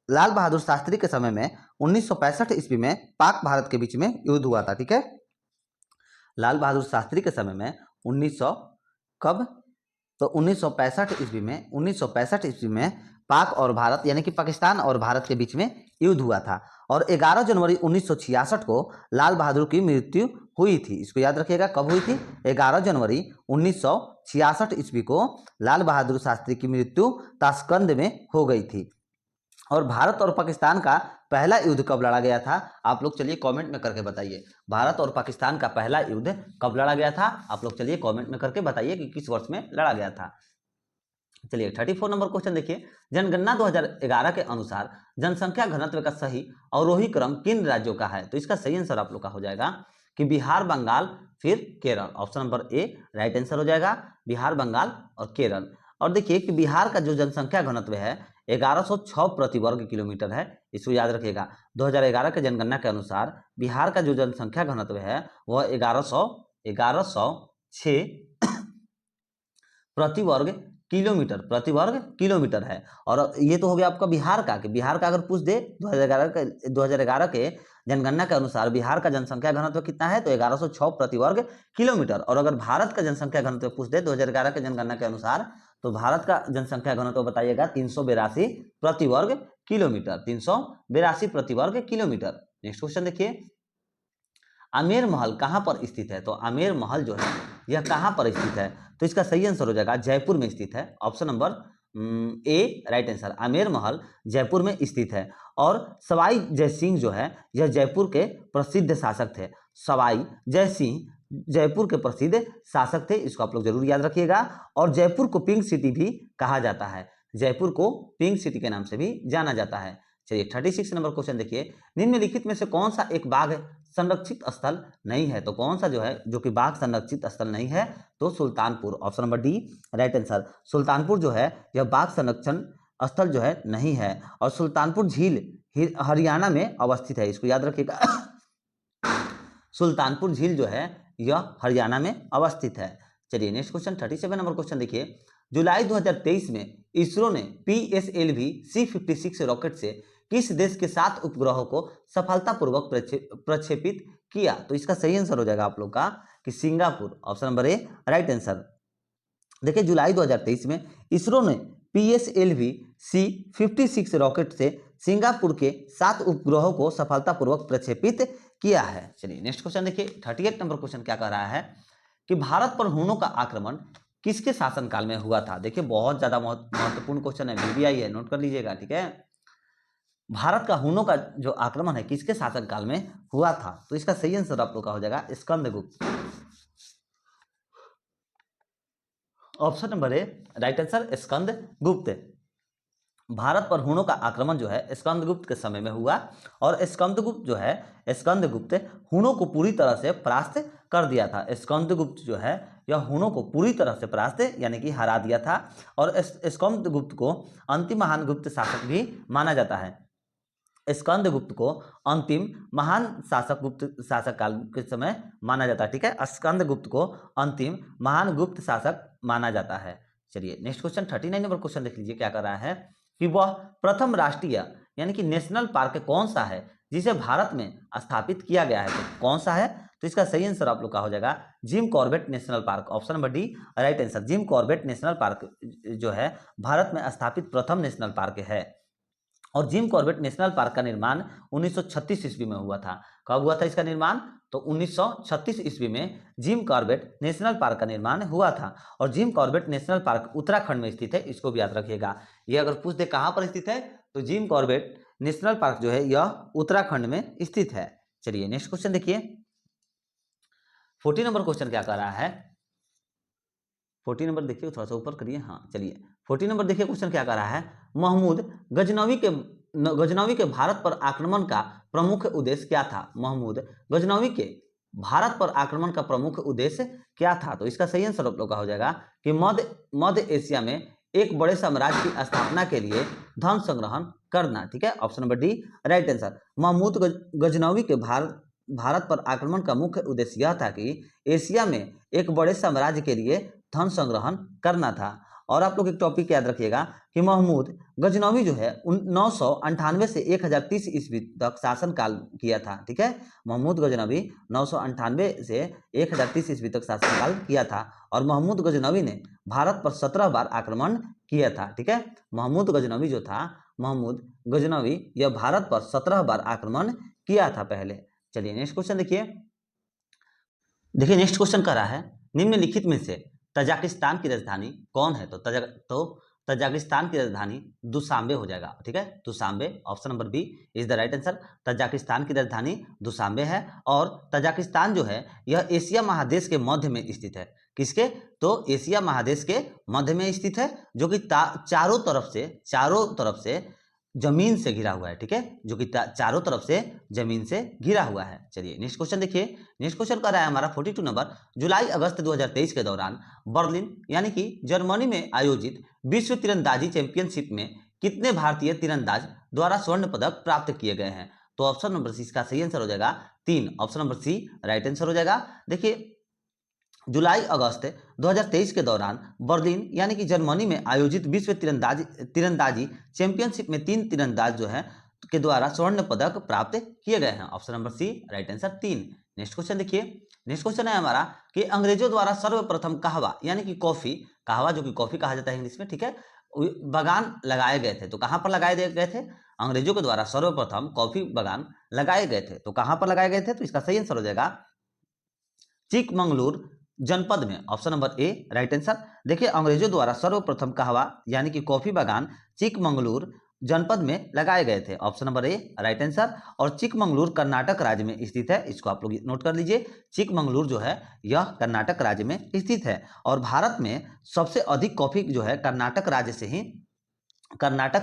लाल बहादुर शास्त्री के समय में 1965 ईस्वी में पाक भारत के बीच में युद्ध हुआ था, ठीक है। लाल बहादुर शास्त्री के समय में 1900 कब तो 1965 ईस्वी में पाक और भारत यानी कि पाकिस्तान और भारत के बीच में युद्ध हुआ था। और 11 जनवरी 1966 को लाल बहादुर की मृत्यु हुई थी। इसको याद रखिएगा कब हुई थी, 11 जनवरी 1966 ईस्वी को लाल बहादुर शास्त्री की मृत्यु ताशकंद में हो गई थी। और भारत और पाकिस्तान का पहला युद्ध कब लड़ा गया था, आप लोग चलिए कमेंट में करके बताइए। भारत और पाकिस्तान का पहला युद्ध कब लड़ा गया था, आप लोग चलिए कमेंट में करके बताइए कि किस वर्ष में लड़ा गया था। चलिए 34 नंबर क्वेश्चन देखिए, जनगणना 2011 के अनुसार जनसंख्या घनत्व का सही अवरोही क्रम किन राज्यों का है। तो इसका सही आंसर आप लोग का हो जाएगा कि बिहार, बंगाल, फिर Kerala. Option number A right answer हो जाएगा, बिहार, बंगाल और केरल। और देखिए कि बिहार का जो जनसंख्या घनत्व है 1106 प्रति वर्ग किलोमीटर है। इसको याद रखिएगा, 2011 के जनगणना के अनुसार बिहार का जो जनसंख्या घनत्व है वह 1106 प्रति वर्ग किलोमीटर है। और ये तो हो गया आपका बिहार का, कि बिहार का अगर पूछ दे 2011 के जनगणना के अनुसार बिहार का जनसंख्या घनत्व कितना है तो 1106 प्रति वर्ग किलोमीटर। और अगर भारत का जनसंख्या घनत्व पूछ दे 2011 के जनगणना के अनुसार तो भारत का जनसंख्या घनत्व बताइएगा 382 प्रति वर्ग किलोमीटर, 382 प्रति वर्ग किलोमीटर। नेक्स्ट क्वेश्चन देखिए, आमेर महल कहाँ पर स्थित है। तो आमेर महल जो है यह कहाँ पर स्थित है, तो इसका सही आंसर हो जाएगा जयपुर में स्थित है। Option number A right answer, Amer Mahal Jaipur में स्थित है। और सवाई जयसिंह जो है यह जयपुर के प्रसिद्ध शासक थे। सवाई जयसिंह जयपुर के प्रसिद्ध शासक थे, इसको आप लोग जरूर याद रखिएगा। और जयपुर को पिंक सिटी भी कहा जाता है, जयपुर को पिंक सिटी के नाम से भी जाना जाता है। चलिए 36 नंबर क्वेश्चन देखिए, निम्नलिखित में से कौन सा एक बाघ संरक्षित स्थल नहीं है। तो कौन सा जो है जो कि बाघ संरक्षित स्थल नहीं है तो Sultanpur. Option number D right answer. Sultanpur जो है यह बाघ संरक्षण स्थल जो है नहीं है। और सुल्तानपुर झील हरियाणा में अवस्थित है, इसको याद रखिएगा। सुल्तानपुर झील जो है यह हरियाणा में अवस्थित है। चलिए नेक्स्ट क्वेश्चन 37 नंबर क्वेश्चन देखिए, जुलाई 2023 में इसरो ने PSLV C56 रॉकेट से किस देश के 7 उपग्रहों को सफलतापूर्वक प्रक्षेपित किया। तो इसका सही आंसर हो जाएगा आप लोग का कि Singapore. Option number A right answer. देखिए जुलाई 2023 में इसरो ने PSLV C56 रॉकेट से सिंगापुर के 7 उपग्रहों को सफलतापूर्वक प्रक्षेपित किया है। चलिए नेक्स्ट क्वेश्चन देखिए, 38 नंबर क्वेश्चन क्या कह रहा है कि भारत पर हुनों का आक्रमण किसके शासनकाल में हुआ था। देखिए बहुत ज्यादा महत्वपूर्ण क्वेश्चन है, BBI है, नोट कर लीजिएगा, ठीक है। भारत का हुनों का जो आक्रमण है किसके शासनकाल में हुआ था, तो इसका सही आंसर आप लोग का हो जाएगा Skandagupta. Option number A right answer Skandagupta. Bharat पर हुणों का आक्रमण जो है स्कंदगुप्त के समय में हुआ, और स्कंदगुप्त हुणों को पूरी तरह से परास्त कर दिया था। स्कंदगुप्त जो है यह हुणों को पूरी तरह से परास्त यानी कि हरा दिया था, और स्कंदगुप्त को अंतिम महान गुप्त शासक भी माना जाता है। स्कंदगुप्त को अंतिम महान गुप्त शासक काल के समय माना जाता है। ठीक है, स्कंदगुप्त को अंतिम महान गुप्त शासक माना जाता है। चलिए नेक्स्ट क्वेश्चन 39 नंबर क्वेश्चन देख लीजिए क्या कर रहा है कि वह प्रथम राष्ट्रीय यानी कि नेशनल पार्क कौन सा है जिसे भारत में स्थापित किया गया है। तो कौन सा है, तो इसका सही आंसर आप लोग का हो जाएगा Jim Corbett national park. Option number D right answer. Jim Corbett national park जो है भारत में स्थापित प्रथम नेशनल पार्क है। और जिम कॉर्बेट नेशनल पार्क का निर्माण 1936 ईस्वी में हुआ था। कब हुआ था इसका निर्माण, तो 1936 ईस्वी में जिम कॉर्बेट नेशनल पार्क का निर्माण हुआ था। और Jim Corbett national park Uttarakhand में स्थित है, इसको भी याद रखिएगा। ये अगर पूछ दे कहां पर स्थित है, तो जिम कॉर्बेट नेशनल पार्क जो है यह उत्तराखंड में स्थित है। चलिए नेक्स्ट क्वेश्चन देखिए 40 नंबर क्वेश्चन क्या कर रहा है। 40 नंबर देखिए, थोड़ा सा ऊपर करिए। हाँ चलिए 40 नंबर देखिए क्वेश्चन क्या कर रहा है। महमूद गजनवी के भारत पर आक्रमण का प्रमुख उद्देश्य क्या था। महमूद गजनवी के भारत पर आक्रमण का प्रमुख उद्देश्य क्या था। तो इसका सही आंसर आप लोग का हो जाएगा कि मध्य एशिया में एक बड़े साम्राज्य की स्थापना के लिए धन संग्रहण करना। ठीक है, option number D right answer. Mahmud Ghaznavi के भारत पर आक्रमण का मुख्य उद्देश्य यह था कि एशिया में एक बड़े साम्राज्य के लिए धन संग्रहण करना था। और आप लोग एक टॉपिक याद रखिएगा कि महमूद गजनवी जो है 998 से 1030 ईस्वी तक शासन काल किया था। ठीक है, महमूद गजनवी 998 से 1030 ईस्वी तक शासन काल किया था। और महमूद गजनवी ने भारत पर 17 बार आक्रमण किया था। ठीक है, महमूद गजनवी जो था, महमूद गजनवी यह भारत पर 17 बार आक्रमण किया था पहले। चलिए नेक्स्ट क्वेश्चन देखिए नेक्स्ट क्वेश्चन कर रहा है निम्नलिखित में से तजाकिस्तान की राजधानी कौन है। तो तजाकिस्तान की राजधानी दुशांबे हो जाएगा। ठीक है, Dushanbe option number B is the right answer. Tajikistan की राजधानी दुशांबे है। और तजाकिस्तान जो है यह एशिया महादेश के मध्य में स्थित है। किसके, तो एशिया महादेश के मध्य में स्थित है, जो कि चारों तरफ से जमीन से घिरा हुआ है। ठीक है, जो कि चारों तरफ से जमीन से घिरा हुआ है। चलिए नेक्स्ट क्वेश्चन देखिए। नेक्स्ट क्वेश्चन कर रहा है हमारा 42 नंबर। जुलाई अगस्त 2023 के दौरान बर्लिन यानी कि जर्मनी में आयोजित विश्व तीरंदाजी चैंपियनशिप में कितने भारतीय तीरंदाज द्वारा स्वर्ण पदक प्राप्त किए गए हैं। तो ऑप्शन नंबर सी इसका सही आंसर हो जाएगा 3। Option number C right answer हो जाएगा। देखिए जुलाई अगस्त 2023 के दौरान बर्लिन यानी कि जर्मनी में आयोजित विश्व तीरंदाजी चैंपियनशिप में 3 तीरंदाज जो है के द्वारा स्वर्ण पदक प्राप्त किए गए हैं। Option number C right answer 3। Next question देखिए। नेक्स्ट क्वेश्चन है हमारा कि अंग्रेजों द्वारा सर्वप्रथम कहवा यानी कि कॉफी, कहवा जो कि कॉफी कहा जाता है इंग्लिश में। ठीक है, बागान लगाए गए थे। तो कहां पर लगाए गए थे, अंग्रेजों के द्वारा सर्वप्रथम कॉफी बागान लगाए गए थे। तो कहां पर लगाए गए थे, तो इसका सही आंसर हो जाएगा चिकमंगलूर जनपद में। Option number A right answer. देखिए अंग्रेजों द्वारा सर्वप्रथम कहवा यानी कि कॉफी बागान चिकमंगलूर जनपद में लगाए गए थे। Option number A right answer. और चिकमंगलूर कर्नाटक राज्य में स्थित है, इसको आप लोग नोट कर लीजिए। चिकमंगलूर जो है यह कर्नाटक राज्य में स्थित है। और भारत में सबसे अधिक कॉफी जो है कर्नाटक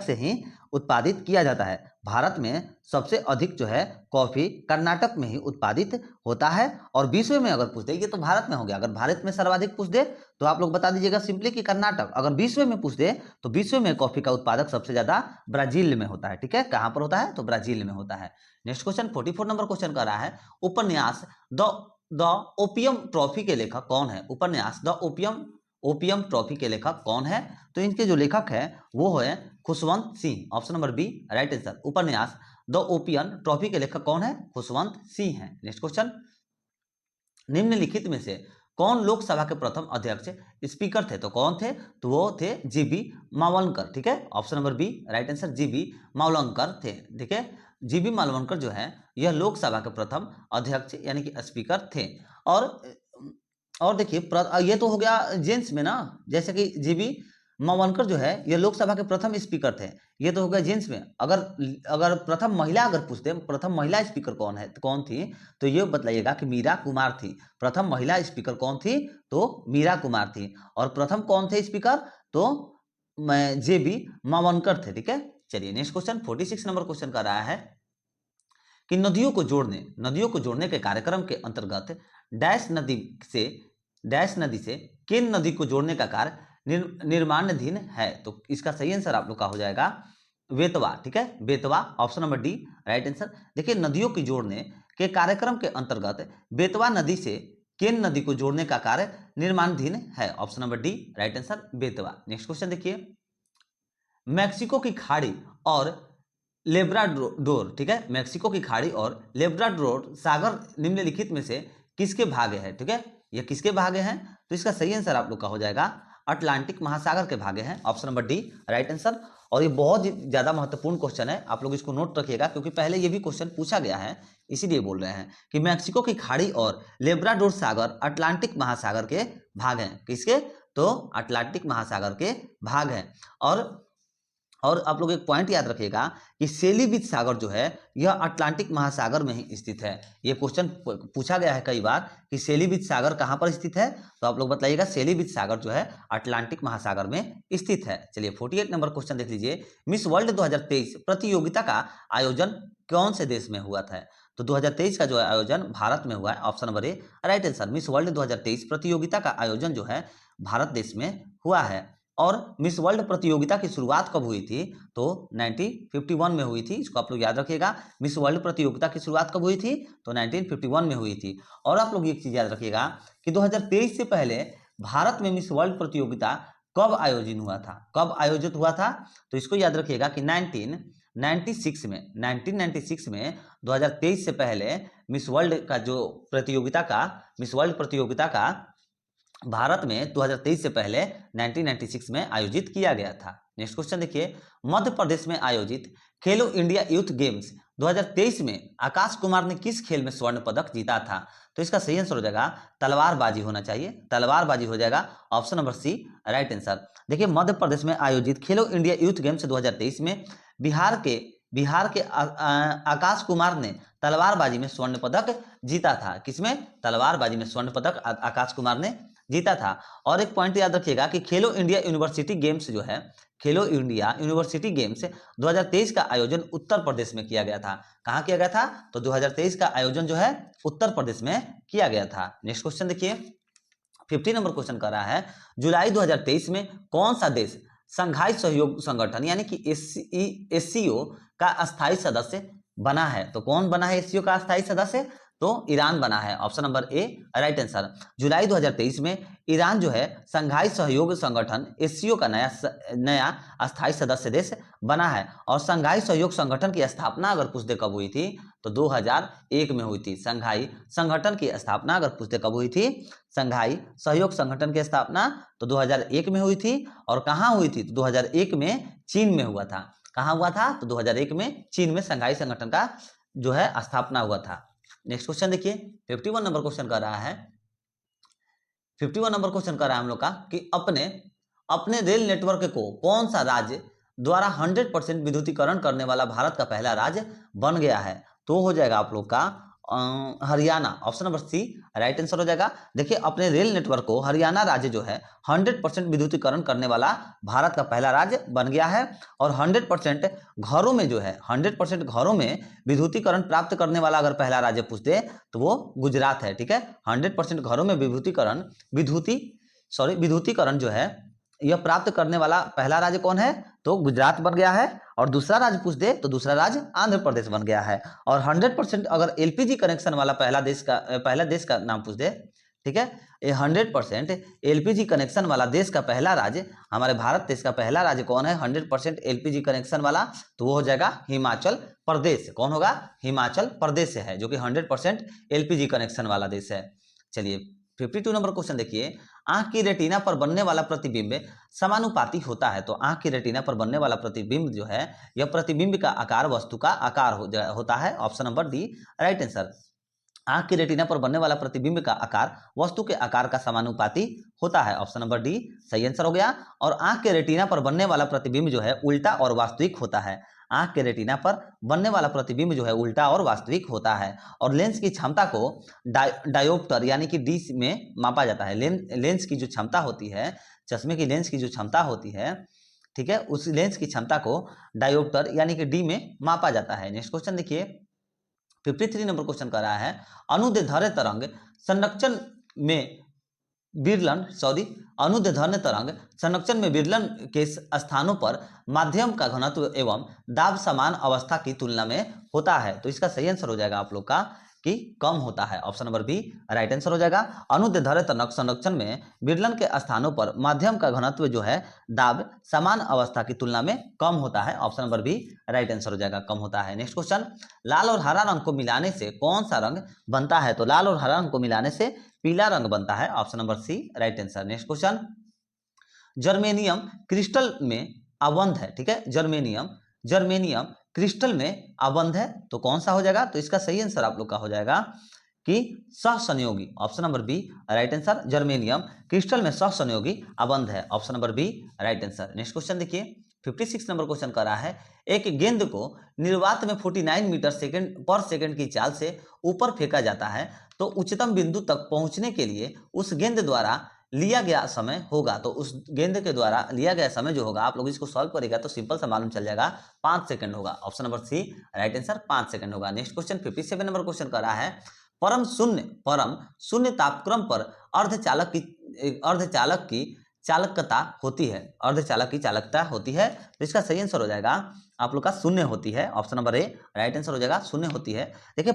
से ही उत्पादित किया जाता है। भारत में सबसे अधिक जो है कॉफी कर्नाटक में ही उत्पादित होता है। और विश्व में अगर पूछ दे, ये तो भारत में हो गया, अगर भारत में सर्वाधिक पूछ दे तो आप लोग बता दीजिएगा सिंपली कि कर्नाटक। अगर विश्व में पूछ दे तो विश्व में कॉफी का उत्पादक सबसे ज्यादा ब्राजील में होता है। ठीक है, कहां पर होता है, तो ब्राजील में होता है। नेक्स्ट क्वेश्चन 44 नंबर क्वेश्चन कर रहा है उपन्यास द ओपियम ट्रॉफी के लेखक कौन है। उपन्यास द ओपियम ट्रॉफी के लेखक कौन है। तो इनके जो लेखक है वो है Khushwant Singh. Option number B right answer. उपन्यास द ओपियम ट्रॉफी के लेखक कौन है, खुशवंत सिंह है। नेक्स्ट क्वेश्चन निम्नलिखित में से कौन लोकसभा के प्रथम अध्यक्ष स्पीकर थे। तो कौन थे, तो वो थे जीबी मावलंकर। ठीक है, option number B right answer GB Mavalankar थे। ठीक है, जीबी मावलंकर जो है यह लोकसभा के प्रथम अध्यक्ष यानी कि स्पीकर थे। और देखिए ये तो हो गया जेंट्स में ना, जैसे कि जीबी मावलंकर जो है ये लोकसभा के प्रथम स्पीकर थे, ये तो हो गया जेंट्स में। अगर प्रथम महिला अगर पूछते हैं प्रथम महिला स्पीकर कौन थी, तो ये बतलाइएगा कि मीरा कुमार थी। प्रथम महिला स्पीकर कौन थी, तो मीरा कुमार थी। और प्रथम कौन थे स्पीकर, तो जे बी मावनकर थे। ठीक है, चलिए नेक्स्ट क्वेश्चन 46 नंबर क्वेश्चन का रहा है कि नदियों को जोड़ने के कार्यक्रम के अंतर्गत डैश नदी से किन नदी को जोड़ने का कार्य निर्माणाधीन है। तो इसका सही आंसर आप लोग का हो जाएगा बेतवा। ठीक है, Betwa, option number D right answer. देखिए नदियों की जोड़ने के कार्यक्रम के अंतर्गत बेतवा नदी से किन नदी को जोड़ने का कार्य निर्माणाधीन है, option number D right answer Betwa. Next question देखिए, मैक्सिको की खाड़ी और लेब्राडोर, ठीक है, मैक्सिको की खाड़ी और लेब्राडोर सागर निम्नलिखित में से किसके भागे हैं। ठीक है, ये किसके भागे हैं, तो इसका सही आंसर आप लोग का हो जाएगा अटलांटिक महासागर के भागे हैं, option number D right answer. और ये बहुत ज्यादा महत्वपूर्ण क्वेश्चन है, आप लोग इसको नोट रखिएगा क्योंकि पहले ये भी क्वेश्चन पूछा गया है, इसीलिए बोल रहे हैं कि मैक्सिको की खाड़ी और लेब्राडोर सागर अटलांटिक महासागर के भाग हैं। किसके, तो अटलांटिक महासागर के भाग हैं। और आप लोग एक पॉइंट याद रखिएगा कि सेलीबीच सागर जो है यह अटलांटिक महासागर में ही स्थित है। ये क्वेश्चन पूछा गया है कई बार कि सेलीबीच सागर कहां पर स्थित है, तो आप लोग बताइएगा सेलीबीच सागर जो है अटलांटिक महासागर में स्थित है। चलिए 48 नंबर क्वेश्चन देख लीजिए, मिस वर्ल्ड 2023 प्रतियोगिता का आयोजन कौन से देश में हुआ था। तो 2023 का जो आयोजन भारत में हुआ है, option number A right answer. Miss world 2023 प्रतियोगिता का आयोजन जो है भारत देश में हुआ है। और मिस वर्ल्ड प्रतियोगिता की शुरुआत कब हुई थी, तो 1951 में हुई थी। इसको आप लोग याद रखिएगा, मिस वर्ल्ड प्रतियोगिता की शुरुआत कब हुई थी, तो 1951 में हुई थी। और आप लोग एक चीज याद रखिएगा कि 2023 से पहले भारत में मिस वर्ल्ड प्रतियोगिता कब आयोजित हुआ था, तो इसको याद रखिएगा कि 1996 में 2023 से पहले मिस वर्ल्ड प्रतियोगिता का भारत में 2023 से पहले 1996 में आयोजित किया गया था। नेक्स्ट क्वेश्चन देखिए, मध्य प्रदेश में आयोजित खेलो इंडिया यूथ गेम्स 2023 में आकाश कुमार ने किस खेल में स्वर्ण पदक जीता था। तो इसका सही आंसर हो जाएगा तलवारबाजी होना चाहिए, तलवारबाजी हो जाएगा, option number C right answer. देखिए मध्य प्रदेश में आयोजित खेलो इंडिया यूथ गेम्स 2023 में बिहार के आकाश कुमार ने तलवारबाजी में स्वर्ण पदक जीता था। किसमें, तलवारबाजी में स्वर्ण पदक आकाश कुमार ने जीता था। और एक पॉइंट याद रखिएगा कि खेलो इंडिया यूनिवर्सिटी गेम्स जो है, खेलो इंडिया यूनिवर्सिटी गेम्स 2023 का आयोजन उत्तर प्रदेश में किया गया था। कहां किया गया था, तो 2023 का आयोजन जो है उत्तर प्रदेश में किया गया था। नेक्स्ट क्वेश्चन देखिए, 50 नंबर क्वेश्चन कर रहा है, जुलाई 2023 में कौन सा देश संघाई सहयोग संगठन यानी कि एससीओ का अस्थायी सदस्य बना है। तो कौन बना है एससीओ का अस्थायी सदस्य, तो ईरान बना है, option number A right answer. जुलाई 2023 में ईरान जो है संघाई सहयोग संगठन एससीओ का नया अस्थायी सदस्य देश बना है। और संघाई सहयोग संगठन की स्थापना अगर पूछते कब हुई थी, तो 2001 में हुई थी। संघाई संगठन की स्थापना अगर पूछते कब हुई थी, संघाई सहयोग संगठन की स्थापना तो 2001 में हुई थी। और कहाँ हुई थी, तो 2001 में चीन में हुआ था। कहाँ हुआ था, तो 2001 में चीन में संघाई संगठन का जो है स्थापना हुआ था। नेक्स्ट क्वेश्चन देखिए, 51 नंबर क्वेश्चन कर रहा है, 51 नंबर क्वेश्चन कर रहा है हम लोग का कि अपने रेल नेटवर्क को कौन सा राज्य द्वारा 100% विद्युतीकरण करने वाला भारत का पहला राज्य बन गया है। तो हो जाएगा आप लोग का Haryana, option number C right answer हो जाएगा। देखिए अपने रेल नेटवर्क को हरियाणा राज्य जो है 100% विद्युतीकरण करने वाला भारत का पहला राज्य बन गया है। और 100% घरों में जो है 100% घरों में विद्युतीकरण प्राप्त करने वाला अगर पहला राज्य पूछते तो वो गुजरात है। ठीक है, 100% घरों में विद्युतीकरण जो है यह प्राप्त करने वाला पहला राज्य कौन है, तो गुजरात बन गया है। और दूसरा राज्य पूछ दे तो दूसरा राज्य आंध्र प्रदेश बन गया है। और 100% अगर एलपीजी कनेक्शन वाला पहला देश का नाम पूछ दे, ठीक है, ये 100% एलपीजी कनेक्शन वाला देश का पहला राज्य, हमारे भारत देश का पहला राज्य कौन है 100% एलपीजी कनेक्शन वाला, तो वो हो जाएगा हिमाचल प्रदेश। कौन होगा, हिमाचल प्रदेश है, जो कि 100% एलपीजी कनेक्शन वाला देश है। चलिए 52 नंबर क्वेश्चन देखिए, आंख की रेटिना पर बनने वाला प्रतिबिंब समानुपाती होता है। तो आंख की रेटिना पर बनने वाला प्रतिबिंब जो है यह प्रतिबिंब का आकार वस्तु का आकार होता है, option number D right answer. आंख की रेटिना पर बनने वाला प्रतिबिंब का आकार वस्तु के आकार का समानुपाती होता है, ऑप्शन नंबर डी सही आंसर हो गया। और आंख के रेटिना पर बनने वाला प्रतिबिंब जो है उल्टा और वास्तविक होता है। आंख के रेटिना पर बनने वाला प्रतिबिंब जो है उल्टा और वास्तविक होता है। और लेंस की क्षमता को डायोप्टर यानी कि डी में मापा जाता है। लेंस की जो क्षमता होती है, चश्मे की लेंस की जो क्षमता होती है ठीक है, उस लेंस की क्षमता को डायोप्टर यानी कि डी में मापा जाता है। नेक्स्ट क्वेश्चन देखिए 53 नंबर क्वेश्चन कर रहा है अनुदैर्ध्य तरंग संरक्षण में अनुदैर्ध्य तरंग संरक्षण में विरलन के स्थानों पर माध्यम का घनत्व एवं दाब समान अवस्था की तुलना में होता है। तो इसका सही आंसर हो जाएगा आप लोग का कि कम होता है। Option number B right answer हो जाएगा। अनुदैर्ध्य तरंग संरक्षण में विरलन के स्थानों पर माध्यम का घनत्व जो है दाब समान अवस्था की तुलना में कम होता है। Option number B right answer हो जाएगा, कम होता है। नेक्स्ट क्वेश्चन लाल और हरा रंग को मिलाने से कौन सा रंग बनता है? तो लाल और हरा रंग को मिलाने से पीला रंग बनता है। Option number C right answer. Next question germanium crystal में अबंध है, ठीक है, जर्मेनियम क्रिस्टल में अबंध है तो कौन सा हो जाएगा? तो इसका सही आंसर आप लोग का हो जाएगा कि सहसंयोगी। Option number B right answer. Germanium crystal में सहसंयोगी अबंध है। Option number B right answer. Next question देखिए 56 नंबर क्वेश्चन कर रहा है एक गेंद को निर्वात में 49 मीटर पर सेकंड की चाल से ऊपर फेंका जाता है तो उच्चतम बिंदु तक पहुंचने के लिए उस गेंद द्वारा लिया गया समय होगा। तो उस गेंद के द्वारा लिया गया समय जो होगा, आप लोग इसको सॉल्व करेगा तो सिंपल सा मालूम चल जाएगा, 5 सेकंड होगा। Option number C right answer, 5 second होगा। नेक्स्ट क्वेश्चन 57 नंबर क्वेश्चन कर रहा है परम शून्य तापक्रम पर अर्धचालक की चालकता होती है, अर्धचालक की चालकता होती है। तो इसका सही आंसर हो जाएगा आप लोग का शून्य होती है। Option number A right answer हो जाएगा, शून्य होती है। देखिए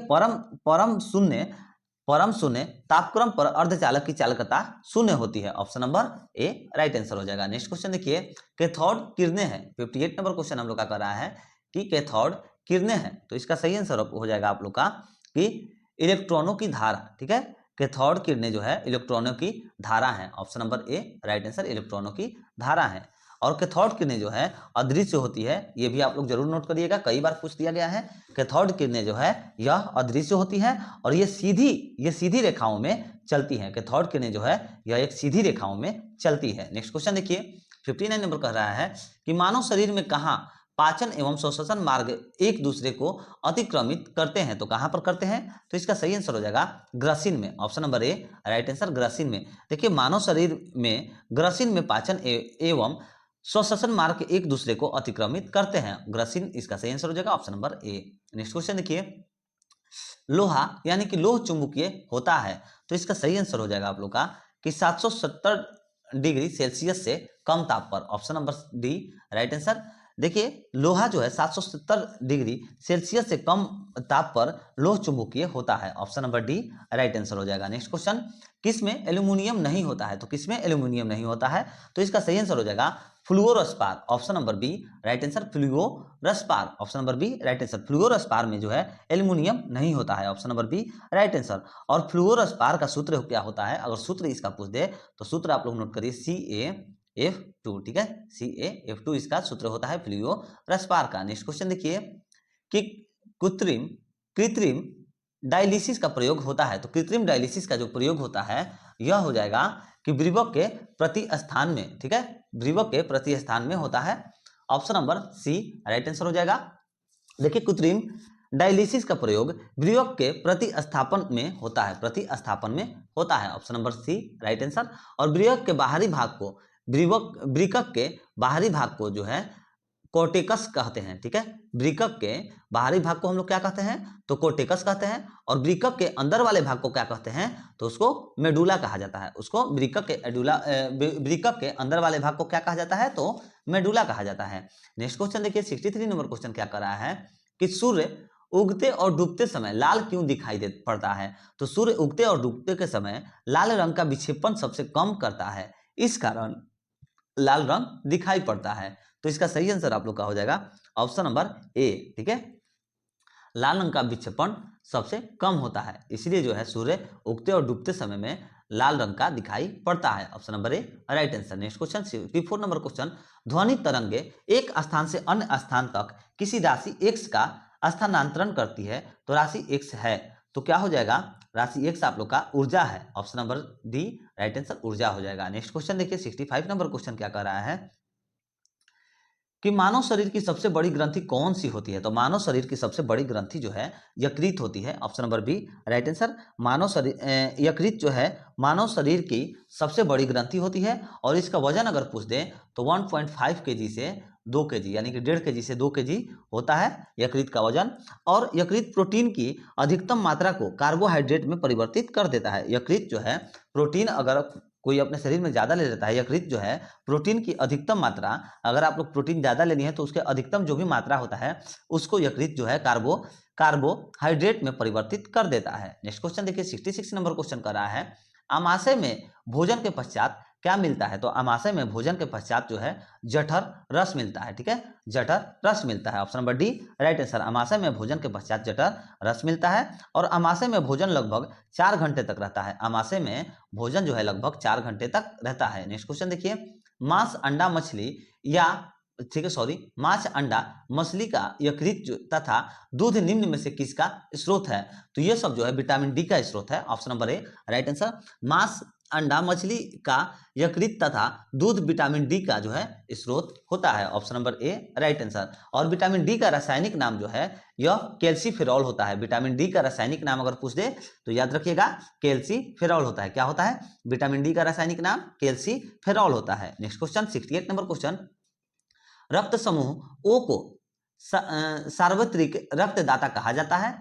परम शून्य तापक्रम पर अर्धचालक की चालकता शून्य होती है। Option number A right answer हो जाएगा। नेक्स्ट क्वेश्चन देखिए कैथोड किरणें हैं। 58 नंबर क्वेश्चन हम लोग का कर रहा है कि कैथोड किरणें हैं तो इसका सही आंसर हो जाएगा आप लोग का कि इलेक्ट्रॉनों की धारा, ठीक है, कैथोड किरणें जो है इलेक्ट्रॉनों की धारा है। Option number A right answer, इलेक्ट्रॉनों की धारा है। और कैथोड किरणें जो है अदृश्य होती है, ये भी आप लोग जरूर नोट करिएगा, कई बार पूछ दिया गया है। कैथोड किरणें जो है यह अदृश्य होती है और ये सीधी रेखाओं में चलती है। कैथोड किरणें जो है यह एक सीधी रेखाओं में चलती है। नेक्स्ट क्वेश्चन देखिए 59 नंबर कह रहा है कि मानव शरीर में कहाँ पाचन एवं श्वसन मार्ग एक दूसरे को अतिक्रमित करते हैं? तो कहां पर करते हैं? तो इसका सही आंसर हो जाएगा ग्रसिन में। Option number A right answer, ग्रसिन में। देखिए मानव शरीर में ग्रसिन में पाचन एवं श्वसन मार्ग एक दूसरे को अतिक्रमित करते हैं, ग्रसिन इसका सही आंसर हो जाएगा। ऑप्शन नंबर ए। नेक्स्ट क्वेश्चन देखिए लोहा यानी कि लोह चुंबकीय होता है तो इसका सही आंसर हो जाएगा आप लोग का कि 770 डिग्री सेल्सियस से कम ताप पर। Option number D right answer. देखिए लोहा जो है 770 डिग्री सेल्सियस से कम ताप पर लोह चुंबकीय होता है। Option number D right answer हो जाएगा। नेक्स्ट क्वेश्चन किसमें एल्यूमिनियम नहीं होता है? तो किसमें एल्यूमिनियम नहीं होता है? तो इसका सही आंसर हो जाएगा fluorspar. Option number B right answer, fluorspar. Option number B right answer, fluorspar में जो है एल्यूमिनियम नहीं होता है। Option number B right answer. और फ्लूओरस्पार का सूत्र क्या होता है? अगर सूत्र इसका पूछ दे तो सूत्र आप लोग नोट करिए CaF2, ठीक है, CaF2 इसका सूत्र होता है फ्लूओरस्पार का। नेक्स्ट क्वेश्चन देखिए कि कृत्रिम डायलिसिस का प्रयोग होता है तो कृत्रिम डायलिसिस का जो प्रयोग होता है यह हो जाएगा कि वृवक के प्रतिस्थान में, ठीक है, वृवक के प्रतिस्थान में होता है। Option number C right answer हो जाएगा। देखिए कृत्रिम डायलिसिस का प्रयोग वृवक के प्रतिस्थापन में होता है, प्रतिस्थापन में होता है। Option number C right answer. और वृवक के बाहरी भाग को वृकक के बाहरी भाग को जो है कोर्टेकस कहते हैं, ठीक है, वृकक के बाहरी भाग को हम लोग क्या कहते हैं? तो कोर्टेकस कहते हैं। और वृकक के अंदर वाले भाग को क्या कहते हैं? तो उसको मेडुला कहा जाता है। उसको वृकक के अंदर वाले भाग को क्या कहा जाता है? तो मेडुला कहा जाता है। नेक्स्ट क्वेश्चन देखिए 63 नंबर क्वेश्चन क्या कर रहा है कि सूर्य उगते और डूबते समय लाल क्यों दिखाई पड़ता है? तो सूर्य उगते और डूबते के समय लाल रंग का विक्षेपण सबसे कम करता है, इस कारण लाल रंग दिखाई पड़ता है। तो इसका सही आंसर आप लोग का हो जाएगा ऑप्शन नंबर ए, ठीक है, लाल रंग का विक्षेपण सबसे कम होता है, इसलिए जो है सूर्य उगते और डूबते समय में लाल रंग का दिखाई पड़ता है। Option number A right answer. Next question 54 number question ध्वनि तरंगे एक स्थान से अन्य स्थान तक किसी राशि x का स्थानांतरण करती है तो राशि x है तो क्या हो जाएगा? राशि x आप लोग का ऊर्जा है। Option number D right answer, ऊर्जा हो जाएगा। नेक्स्ट क्वेश्चन देखिए 65 नंबर क्वेश्चन क्या कर रहा है कि मानव शरीर की सबसे बड़ी ग्रंथि कौन सी होती है? तो मानव शरीर की सबसे बड़ी ग्रंथि जो है यकृत होती है। Option number B right answer. मानव शरीर यकृत जो है मानव शरीर की सबसे बड़ी ग्रंथि होती है और इसका वजन अगर पूछ दें तो 1.5 केजी से 2 केजी यानी कि 1.5 केजी से 2 केजी होता है यकृत का वजन। और यकृत प्रोटीन की अधिकतम मात्रा को कार्बोहाइड्रेट में परिवर्तित कर देता है। यकृत जो है प्रोटीन अगर कोई अपने शरीर में ज़्यादा ले लेता है, यकृत जो है प्रोटीन की अधिकतम मात्रा, अगर आप लोग प्रोटीन ज़्यादा लेनी है तो उसके अधिकतम जो भी मात्रा होता है उसको यकृत जो है कार्बोहाइड्रेट में परिवर्तित कर देता है। नेक्स्ट क्वेश्चन देखिए 66 नंबर क्वेश्चन कर रहा है, आमाशय में भोजन के पश्चात क्या मिलता है? तो आमाशय में भोजन के पश्चात जो है जठर रस मिलता है। ठीक है, जठर रस मिलता है। Option number D right answer. आमाशय में भोजन के पश्चात जठर रस मिलता है और आमाशय में भोजन लगभग 4 घंटे तक रहता है। आमाशय में भोजन जो है लगभग 4 घंटे तक रहता है। नेक्स्ट क्वेश्चन देखिए, मांस अंडा मछली या ठीक है सॉरी मांस अंडा मछली का यकृत तथा दूध निम्न में से किसका स्रोत है? तो ये सब जो है विटामिन डी का स्रोत है। Option number A right answer. मांस अंडा मछली का यकृत तथा दूध विटामिन डी का जो है स्रोत होता है। Option number A right answer. और विटामिन डी का रासायनिक नाम जो है यह कैल्सीफेरॉल होता है। विटामिन डी का रासायनिक नाम अगर पूछ दे तो याद रखिएगा कैल्सीफेरॉल होता है। क्या होता है? विटामिन डी का रासायनिक नाम कैल्सीफेरॉल होता है। नेक्स्ट क्वेश्चन 68 नंबर क्वेश्चन, रक्त समूह ओ को सार्वत्रिक रक्तदाता कहा जाता है।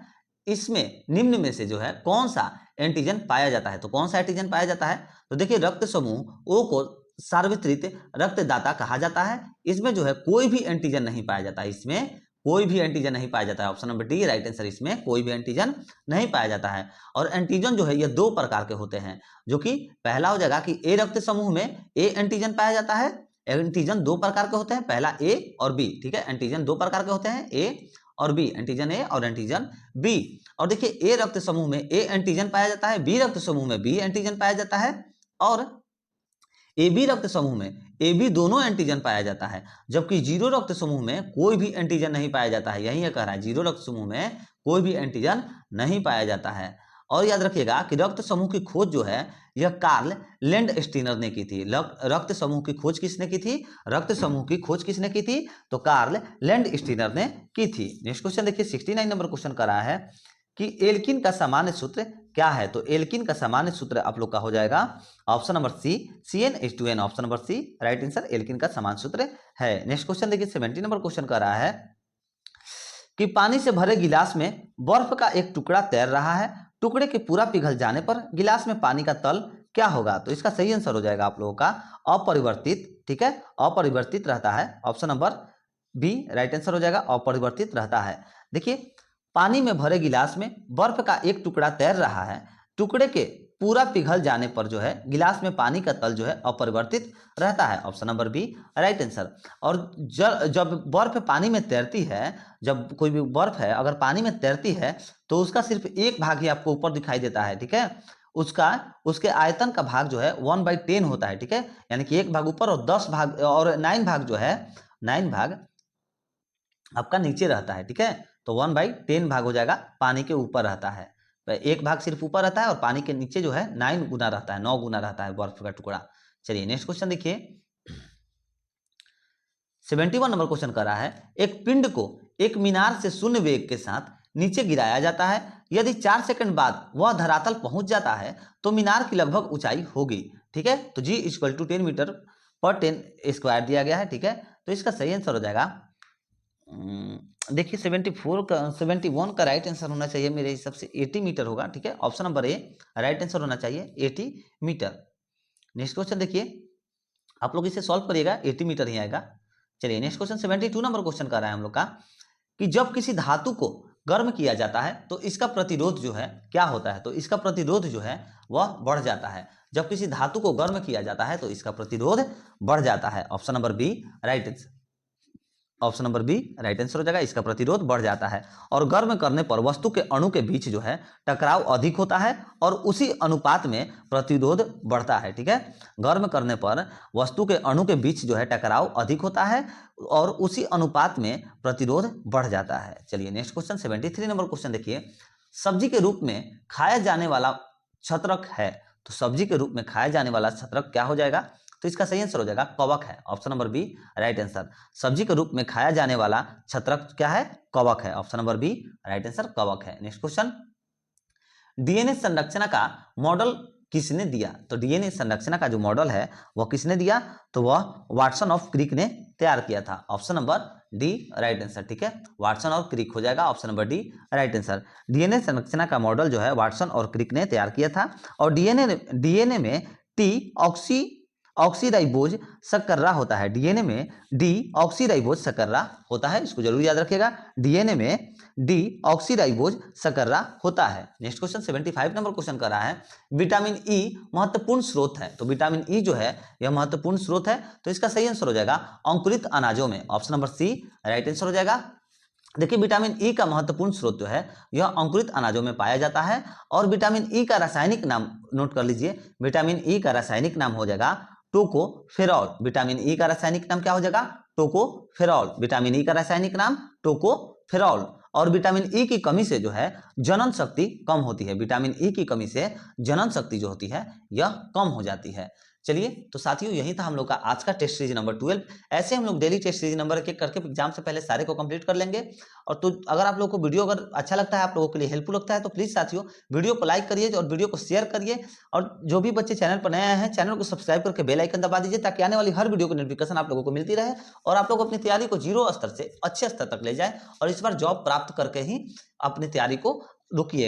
इसमें निम्न में से जो है कौन सा एंटीजन पाया जाता है? तो कौन सा एंटीजन पाया जाता है? तो देखिए रक्त समूह ओ को सार्वत्रिक रक्तदाता कहा जाता है। इसमें जो है कोई भी एंटीजन नहीं पाया जाता है। इसमें कोई भी एंटीजन नहीं पाया जाता है। Option number D right answer. इसमें कोई भी एंटीजन नहीं पाया जाता है। और एंटीजन जो है ये 2 प्रकार के होते हैं, जो कि पहला हो जाएगा कि ए रक्त समूह में ए एंटीजन पाया जाता है। एंटीजन 2 प्रकार के होते हैं, पहला ए और बी। ठीक है, एंटीजन 2 प्रकार के होते हैं, ए और बी, एंटीजन ए और एंटीजन बी। और देखिए ए रक्त समूह में ए एंटीजन पाया जाता है, बी रक्त समूह में बी एंटीजन पाया जाता है और ए बी रक्त समूह में ए बी दोनों एंटीजन पाया जाता है। जबकि जीरो रक्त समूह में कोई भी एंटीजन नहीं पाया जाता है। यही कह रहा है, जीरो रक्त समूह में कोई भी एंटीजन नहीं पाया जाता है। और याद रखिएगा कि रक्त समूह की खोज जो है यह कार्ल लैंडस्टीनर ने की थी। रक्त समूह की खोज किसने की थी? रक्त समूह की खोज किसने की थी? तो कार्ल लैंडस्टीनर ने की थी। नेक्स्ट क्वेश्चन देखिए 69 नंबर क्वेश्चन कर रहा है कि एल्किन का सामान्य सूत्र क्या है? तो एल्किन का सामान्य सूत्र आप लोग का हो जाएगा option number C CnH2n। Option number C right answer. Alkene का सामान्य सूत्र है। नेक्स्ट क्वेश्चन देखिए 70 नंबर क्वेश्चन कर रहा है कि पानी से भरे गिलास में बर्फ का एक टुकड़ा तैर रहा है। टुकड़े के पूरा पिघल जाने पर गिलास में पानी का तल क्या होगा? तो इसका सही आंसर हो जाएगा आप लोगों का अपरिवर्तित। ठीक है, अपरिवर्तित रहता है। Option number B right answer हो जाएगा, अपरिवर्तित रहता है। देखिए पानी में भरे गिलास में बर्फ का एक टुकड़ा तैर रहा है। टुकड़े के पूरा पिघल जाने पर जो है गिलास में पानी का तल जो है अपरिवर्तित रहता है। Option number B right answer. और जब बर्फ पानी में तैरती है, जब कोई भी बर्फ है अगर पानी में तैरती है तो उसका सिर्फ एक भाग ही आपको ऊपर दिखाई देता है। ठीक है, उसके आयतन का भाग जो है 1/10 होता है। ठीक है, यानी कि एक भाग ऊपर और 10 भाग और 9 भाग जो है 9 भाग आपका नीचे रहता है। ठीक है, तो 1/10 भाग हो जाएगा पानी के ऊपर रहता है। एक भाग सिर्फ ऊपर रहता है और पानी के नीचे जो है 9 गुना रहता है, 9 गुना रहता है बर्फ का टुकड़ा। चलिए नेक्स्ट क्वेश्चन देखिए 71 नंबर क्वेश्चन कर रहा है, एक पिंड को एक मीनार से शून्य वेग के साथ नीचे गिराया जाता है। यदि 4 सेकंड बाद वह धरातल पहुंच जाता है तो मीनार की लगभग ऊंचाई होगी। ठीक है, तो G = 10 मीटर पर 10 स्क्वायर दिया गया है। ठीक है, तो इसका सही आंसर हो जाएगा देखिए 71 का राइट आंसर होना चाहिए मेरे हिसाब से 80 मीटर होगा। ठीक है, option number A right answer होना चाहिए 80 मीटर। नेक्स्ट क्वेश्चन देखिए, आप लोग इसे सॉल्व करिएगा, 80 मीटर ही आएगा। चलिए नेक्स्ट क्वेश्चन 72 नंबर क्वेश्चन कर रहा है हम लोग का कि जब किसी धातु को गर्म किया जाता है तो इसका प्रतिरोध जो है क्या होता है? तो इसका प्रतिरोध जो है वह बढ़ जाता है। जब किसी धातु को गर्म किया जाता है तो इसका प्रतिरोध बढ़ जाता है। Option number B right answer. Option number B right answer हो जाएगा, इसका प्रतिरोध बढ़ जाता है। और गर्म करने पर वस्तु के अणु के बीच जो है टकराव अधिक होता है और उसी अनुपात में प्रतिरोध बढ़ता है। ठीक है, गर्म करने पर वस्तु के अणु के बीच जो है टकराव अधिक होता है और उसी अनुपात में प्रतिरोध बढ़ जाता है। चलिए नेक्स्ट क्वेश्चन 73 नंबर क्वेश्चन देखिए, सब्जी के रूप में खाया जाने वाला छत्रक है। तो सब्जी के रूप में खाया जाने वाला छत्रक क्या हो जाएगा? तो इसका सही आंसर हो जाएगा कवक है, option number B right answer. सब्जी के रूप में खाया जाने वाला छत्रक क्या है? कवक है, option number B right answer कवक है। नेक्स्ट क्वेश्चन, डीएनए संरचना का मॉडल किसने दिया? तो डीएनए संरचना का जो मॉडल है वह किसने दिया? तो वह वाटसन ऑफ क्रिक ने तैयार किया था, option number D right answer. ठीक है, वाटसन और क्रिक हो जाएगा, option number D right answer. DNA संरचना का मॉडल जो है वाटसन और क्रिक ने तैयार किया था। और डीएनए में टी ऑक्सीराइबोज शर्करा होता है, डीएनए में डी ऑक्सीराइबोज शर्करा होता है, इसको जरूर याद रखिएगा, डीएनए में डी ऑक्सीराइबोज शर्करा होता है। नेक्स्ट क्वेश्चन 75 नंबर क्वेश्चन कर रहा है, विटामिन ई महत्वपूर्ण स्रोत है। तो विटामिन ई जो है यह महत्वपूर्ण स्रोत है, तो इसका सही आंसर हो जाएगा अंकुरित अनाजों में, option number C right answer हो जाएगा। देखिए विटामिन ई का महत्वपूर्ण स्रोत जो है यह अंकुरित अनाजों में पाया जाता है। और विटामिन ई का रासायनिक नाम नोट कर लीजिए, विटामिन ई का रासायनिक नाम हो जाएगा टोकोफेरॉल। विटामिन ई का रासायनिक नाम क्या हो जाएगा? टोकोफेरॉल। विटामिन ई का रासायनिक नाम टोकोफेरॉल। और विटामिन ई की कमी से जो है जनन शक्ति कम होती है, विटामिन ई की कमी से जनन शक्ति जो होती है यह कम हो जाती है। चलिए तो साथियों यही था हम लोग का आज का टेस्ट सीरीज नंबर 12। ऐसे हम लोग डेली टेस्ट सीरीज नंबर एक करके एग्जाम से पहले सारे को कंप्लीट कर लेंगे। और तो अगर आप लोगों को वीडियो अगर अच्छा लगता है, आप लोगों के लिए हेल्पफुल लगता है, तो प्लीज साथियों वीडियो को लाइक करिए और वीडियो को शेयर करिए। और जो भी बच्चे चैनल पर नए आए हैं, चैनल को सब्सक्राइब करके बेल आइकन दबा दीजिए, ताकि आने वाली हर वीडियो की नोटिफिकेशन आप लोगों को मिलती रहे और आप लोग अपनी तैयारी को जीरो स्तर से अच्छे स्तर तक ले जाए और इस बार जॉब प्राप्त करके ही अपनी तैयारी को रुकिए।